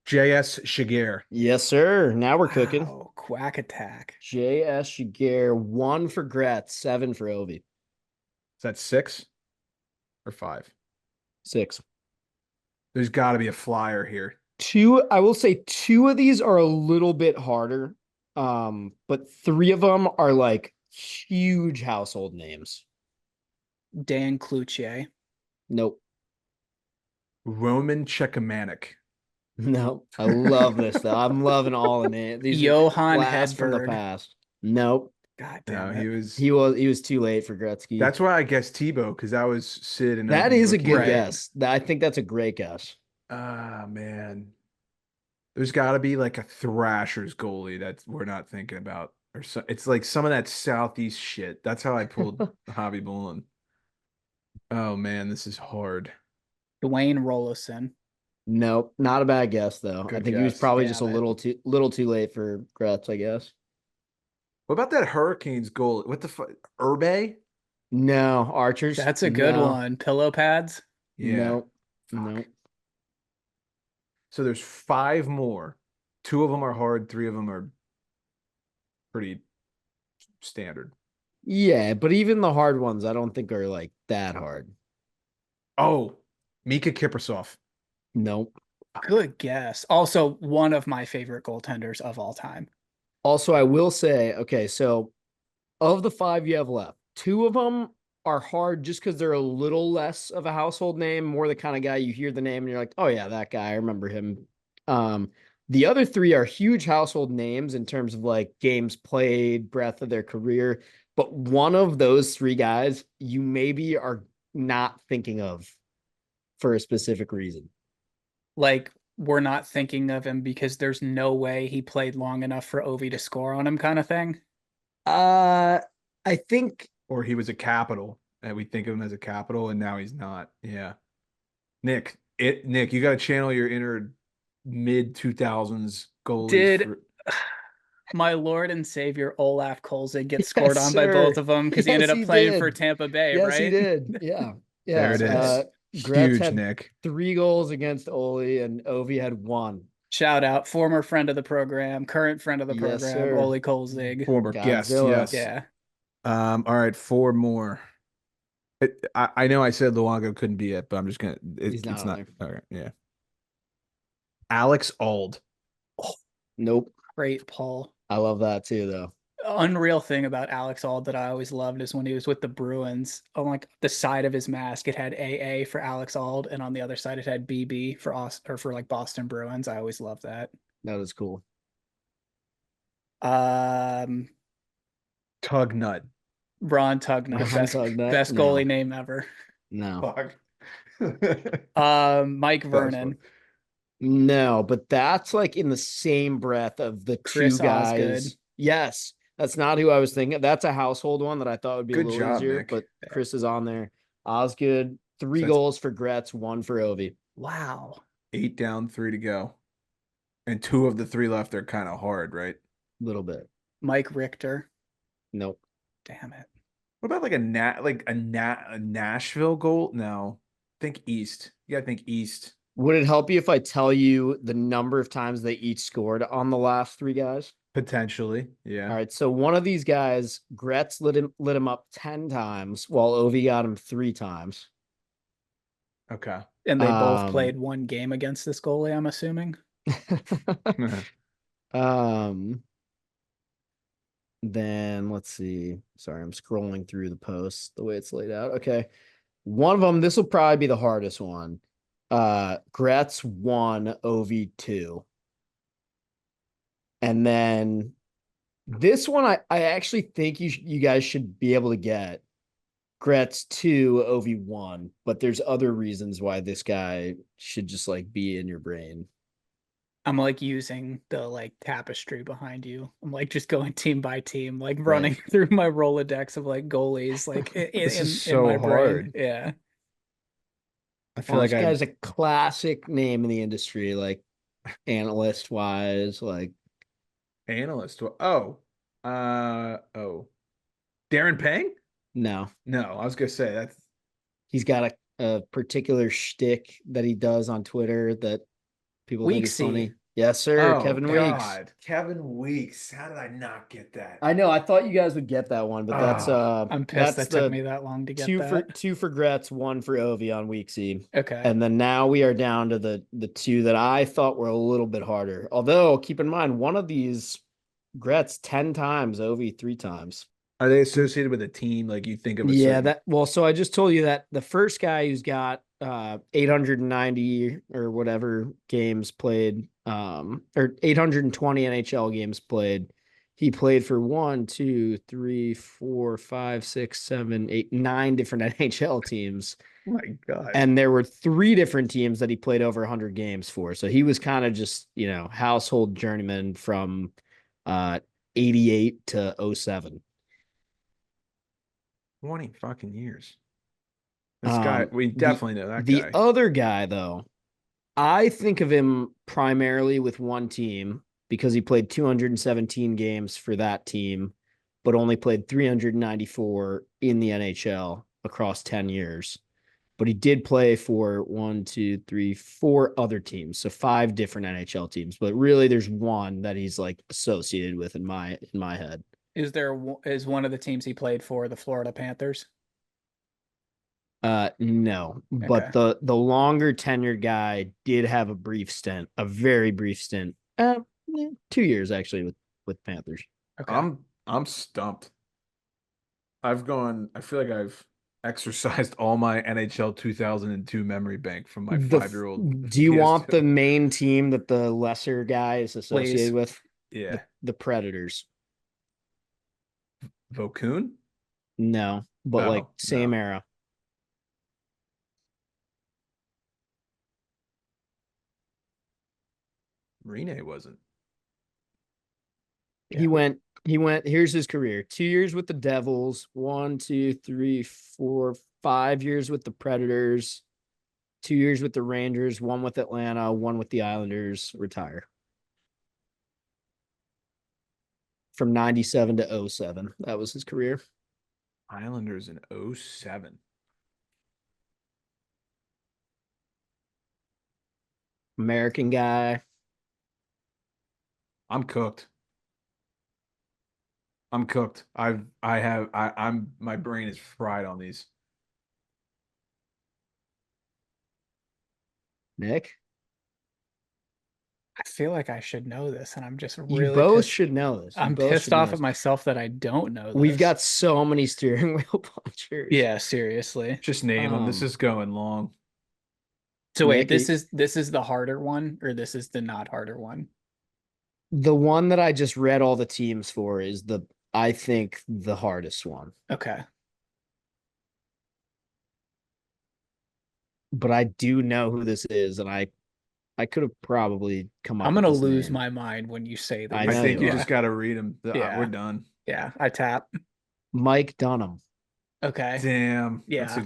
J.S. Shiger. Yes, sir. Now we're cooking. Wow, Quack Attack. J.S. Shiger, 1 for Gretz, 7 for Ovi. Is that 6 or 5? 6. There's got to be a flyer here. 2, I will say 2 of these are a little bit harder. But 3 of them are like huge household names. Dan Cloutier. Nope. Roman Chekamanik. Nope. I love this though. I'm loving all the names. These are Johan blast from the Hedberg. past. Nope. God No, damn he it. was. He was too late for Gretzky. That's why I guessed Tebow, because that was Sid and That Ovi is a rookie good Right. guess. I think that's a great guess. Ah, man. There's got to be like a Thrashers goalie that we're not thinking about. Or so, it's like some of that Southeast shit. That's how I pulled Hobby Bullen. Oh, man, this is hard. Dwayne Rollison. Nope, not a bad guess though. I Good think he was guess. probably just a Damn it. little too late for Gretz, I guess. What about that Hurricanes goal? What the fuck? Urbe? No, Archers. That's a good No, one. Pillow pads. Yeah. no, no. Fuck. So there's 5 more. 2 of them are hard, 3 of them are pretty standard. Yeah, but even the hard ones, I don't think are like that hard. Oh, Mika Kiprasov. Nope. Good guess. Also, one of my favorite goaltenders of all time. Also, I will say, okay, so of the 5 you have left, 2 of them are hard just because they're a little less of a household name, more the kind of guy you hear the name and you're like, oh yeah, that guy, I remember him. The other 3 are huge household names in terms of like games played, breadth of their career. But one of those 3 guys you maybe are not thinking of for a specific reason. Like, we're not thinking of him because there's no way he played long enough for Ovi to score on him, kind of thing. I think Or he was a capital and we think of him as a capital and now he's not. Yeah. Nick, you got to channel your inner mid 2000s goalies Did for my Lord and Savior Olaf Kolzig get yes, scored on by both sir. of them because he Yes, ended up he playing for did. Tampa Bay, Yes, he right? did. Yeah. There Yes. it is. Gretz Huge, had Nick. 3 goals against Ole and Ovi had 1. Shout out, former friend of the program, current friend of the Yes, program, sir. Ole Kolzig. Former guest, Godzilla. yes. Yeah. All right, 4 more. I know I said Luongo couldn't be it, but I'm just gonna. He's not It's on not. there. All right, yeah. Alex Ald. Nope. Great Paul. I love that too, though. Unreal thing about Alex Ald that I always loved is when he was with the Bruins, on like the side of his mask, it had AA for Alex Ald, and on the other side it had BB for or for like Boston Bruins. I always loved that. That was cool. Tugnut. Ron Tugnut, Ron Tugnut? best No. goalie name ever. No. Fuck. Mike Vernon, No, but that's like in the same breath of the 2 Chris Osgood. guys. Yes. That's not who I was thinking. That's a household one that I thought would be Good a little job, easier, Nick. but Chris is on there. Osgood, 3 So that's- goals for Gretz, 1 for Ovi. Wow. 8 down, 3 to go, and 2 of the 3 left are kind of hard, right? A little bit. Mike Richter. Nope. Damn it. What about like a Nashville goal? No, think East. You gotta think East. Would it help you if I tell you the number of times they each scored on the last 3 guys? Potentially, yeah. All right. So one of these guys, Gretz lit him up 10 times while Ovi got him 3 times. Okay. And they both played 1 game against this goalie, I'm assuming. Then let's see. Sorry, I'm scrolling through the post the way it's laid out. Okay. One of them, this will probably be the hardest one. Gretz 1, Ovi 2. And then this one, I actually think you guys should be able to get. Gretz 2, Ovi 1, but there's other reasons why this guy should just like be in your brain. I'm like using the like tapestry behind you. I'm like just going team by team, like running through my Rolodex of like goalies, like in my hard. brain. Yeah. I feel This like guy's a classic name in the industry, like analyst wise, like analyst. Oh, Darren Pang? no. No, I was gonna say that's He's got a particular shtick that he does on Twitter that people think is funny. Yes, sir. Kevin Weeks. Kevin Weeks. How did I not get that? I know. I thought you guys would get that one, but that's I'm pissed that's that took me that long to get 2 that. 2 for Gretz, 1 for Ovi on Weeksy. Okay. And then now we are down to the 2 that I thought were a little bit harder. Although keep in mind, one of these Gretz 10 times, Ovi 3 times. Are they associated with a team? Like you think of a Yeah, certain... so I just told you that the first guy who's got 890 or whatever games played, or 820 NHL games played, he played for 1, 2, 3, 4, 5, 6, 7, 8, 9 different NHL teams. Oh my God. And there were 3 different teams that he played over 100 games for. So he was kind of just, household journeyman from 88 to 07. 20 fucking years. This guy, we definitely know that the guy. other guy, though, I think of him primarily with one team because he played 217 games for that team, but only played 394 in the NHL across 10 years. But he did play for 4 other teams, so 5 different NHL teams. But really, there's one that he's like associated with in my head. Is one of the teams he played for the Florida Panthers? No, but Okay. the longer tenured guy did have a brief stint, a very brief stint. 2 years actually with Panthers. Okay. I'm stumped. I feel like I've exercised all my NHL 2002 memory bank from my 5-year-old Do you want PS2. the main team that the lesser guy is associated Please. with? Yeah. The Predators. Vokoun? No, but like Oh, same no. era. Rene wasn't. He went, here's his career. 2 years with the Devils, 1, 2, 3, 4, 5 years with the Predators, 2 years with the Rangers, 1 with Atlanta, 1 with the Islanders, retire. From 97 to 07. That was his career. Islanders in 07. American guy. I'm cooked. I'm cooked. I'm my brain is fried on these. Nick, I feel like I should know this, and I'm just you really both pissed. should know this. I'm pissed off at myself that I don't know We've this. got so many steering wheel punchers. Yeah, seriously. Just name them. This is going long. So wait, Nick, this is the harder one, or this is the not harder one? the one that I just read all the teams for is I think the hardest one. Okay. But I do know who this is, and I could have probably come up I'm with gonna this lose name. my mind when you say this. I I know think you you are. just got to read them. Yeah. We're done. Yeah, I tap. Mike Dunham. Okay. Damn. Yeah.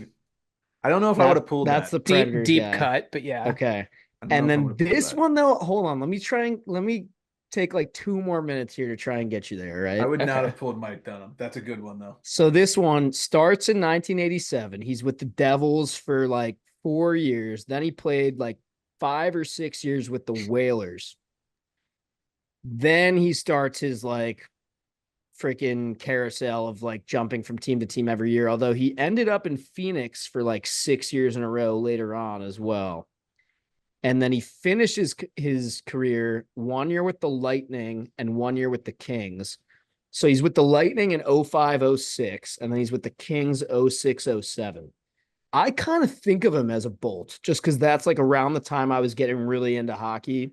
I don't know if I would have pulled That's that. the Predators Deep guy. cut, but yeah. Okay. I don't And know if I then would have pulled this that. one though, hold on. Let me take like 2 more minutes here to try and get you there, I right? would not Okay. have pulled Mike Dunham. That's a good one though. So this one starts in 1987. He's with the Devils for like 4 years. Then he played like 5 or 6 years with the Whalers. Then he starts his like freaking carousel of like jumping from team to team every year. Although he ended up in Phoenix for like 6 years in a row later on as well. And then he finished his career 1 year with the Lightning and 1 year with the Kings. So he's with the Lightning in 05, 06, and then he's with the Kings 06, 07. I kind of think of him as a Bolt just because that's like around the time I was getting really into hockey.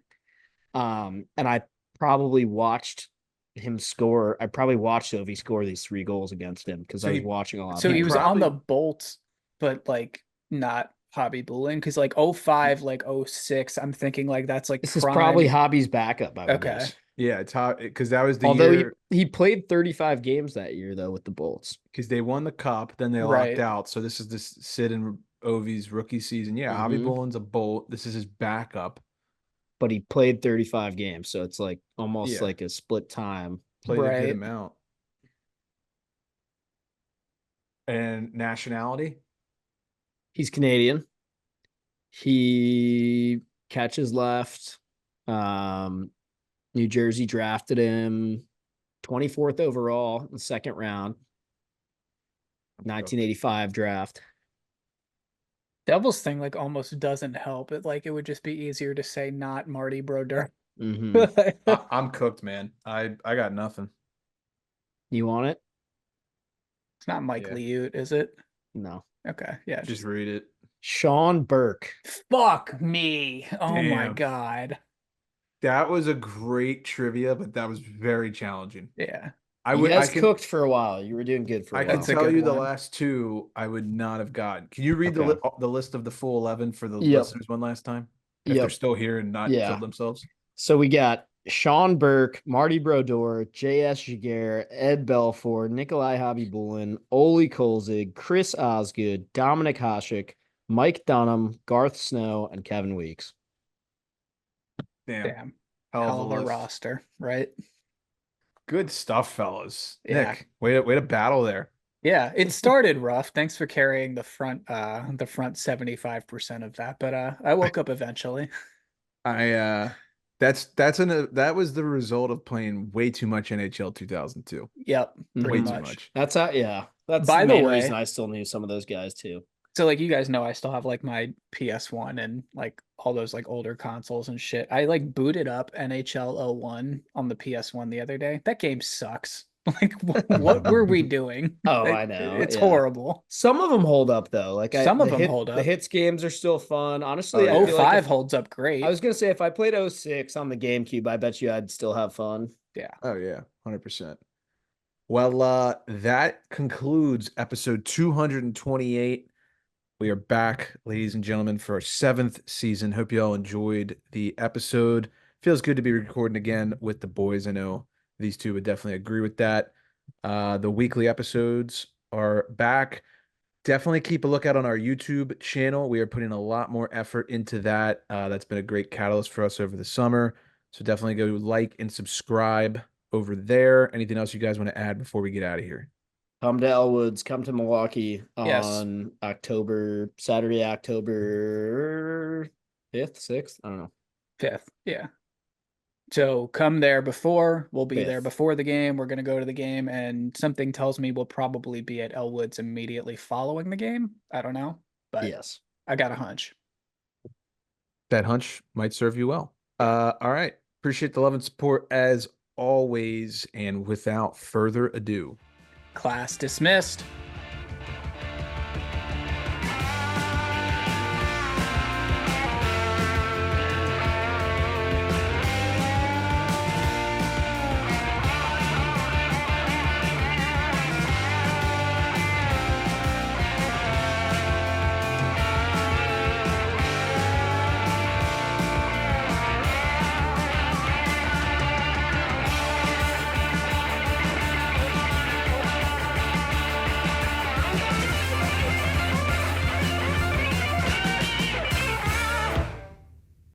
And I probably watched him score. I probably watched Ovi score these 3 goals against him because So I was he- watching a lot So of he him. was on the probably- Bolts, but like not hobby bowling, because like 05, like 06, I'm thinking like that's like This is prime. probably Hobby's backup, I would Okay. guess. Yeah, it's hot because that was the Although year he played 35 games that year though with the Bolts. because they won the cup, then they Right. locked out. So this is this Sid and Ovi's rookie season. Yeah, Hobby Mhm. Boland's a Bolt. This is his backup. But he played 35 games, so it's like almost Yeah. like a split time. Played a good Right. amount. And nationality? He's Canadian. He catches left. New Jersey drafted him 24th overall in the second round, 1985 draft. Devils thing like almost doesn't help. It would just be easier to say not Marty Brodeur. Mhm. I'm cooked, man. I got nothing. You want it? It's not Mike Yeah. Liut, is it? No. Okay. Yeah. Just read it. Sean Burke. Fuck me. Oh my Damn. God. That was a great trivia, but that was very challenging. Yeah. I You would guys I can cooked for a while. You were doing good for a I while. can That's a tell good you the one. last 2 I would not have gotten. Can you read Okay. the list of the full 11 for the Yep. listeners one last time? If they're Yep. still here and not Yeah. killed themselves. So we got Sean Burke, Marty Brodeur, J.S. Jaguar, Ed Belfour, Nikolai Hobby-Bulin, Ole Kolzig, Chris Osgood, Dominic Hasek, Mike Dunham, Garth Snow, and Kevin Weeks. Damn. Hell Hell of of a a list. roster, right? Good stuff, fellas. Yeah. Nick, way to battle there. Yeah, it started rough. Thanks for carrying the front 75% of that, but I woke up eventually. I that was the result of playing way too much NHL 2002. Yep, pretty Way too much. much. That's how, yeah. That's By the the main way- reason I still knew some of those guys too. So like you guys know I still have like my PS1 and like all those like older consoles and shit. I like booted up NHL 01 on the PS1 the other day. That game sucks. Like what were we doing? Oh, Like, I know. It's yeah. horrible. Some of them hold up though. Like Some of the them hold The up. hits games are still fun. Honestly, Oh, I yeah. feel like 05 if, holds up great. I was gonna say if I played 06 on the GameCube, I bet you I'd still have fun. Yeah. Oh yeah, 100%. Well, that concludes episode 228. We are back, ladies and gentlemen, for our 7th season. Hope you all enjoyed the episode. Feels good to be recording again with the boys. I know these two would definitely agree with that. The weekly episodes are back. Definitely keep a lookout on our YouTube channel. We are putting a lot more effort into that. That's been a great catalyst for us over the summer. So definitely go like and subscribe over there. Anything else you guys want to add before we get out of here? Come to Elwoods, come to Milwaukee Yes. on Saturday, October 5th, 6th. I don't know. 5th. Yeah. So come there before. We'll be there 5th. before the game. We're going to go to the game, and something tells me we'll probably be at Elwoods immediately following the game. I don't know, but Yes. I got a hunch. That hunch might serve you well. All right. Appreciate the love and support as always. And without further ado, Class dismissed.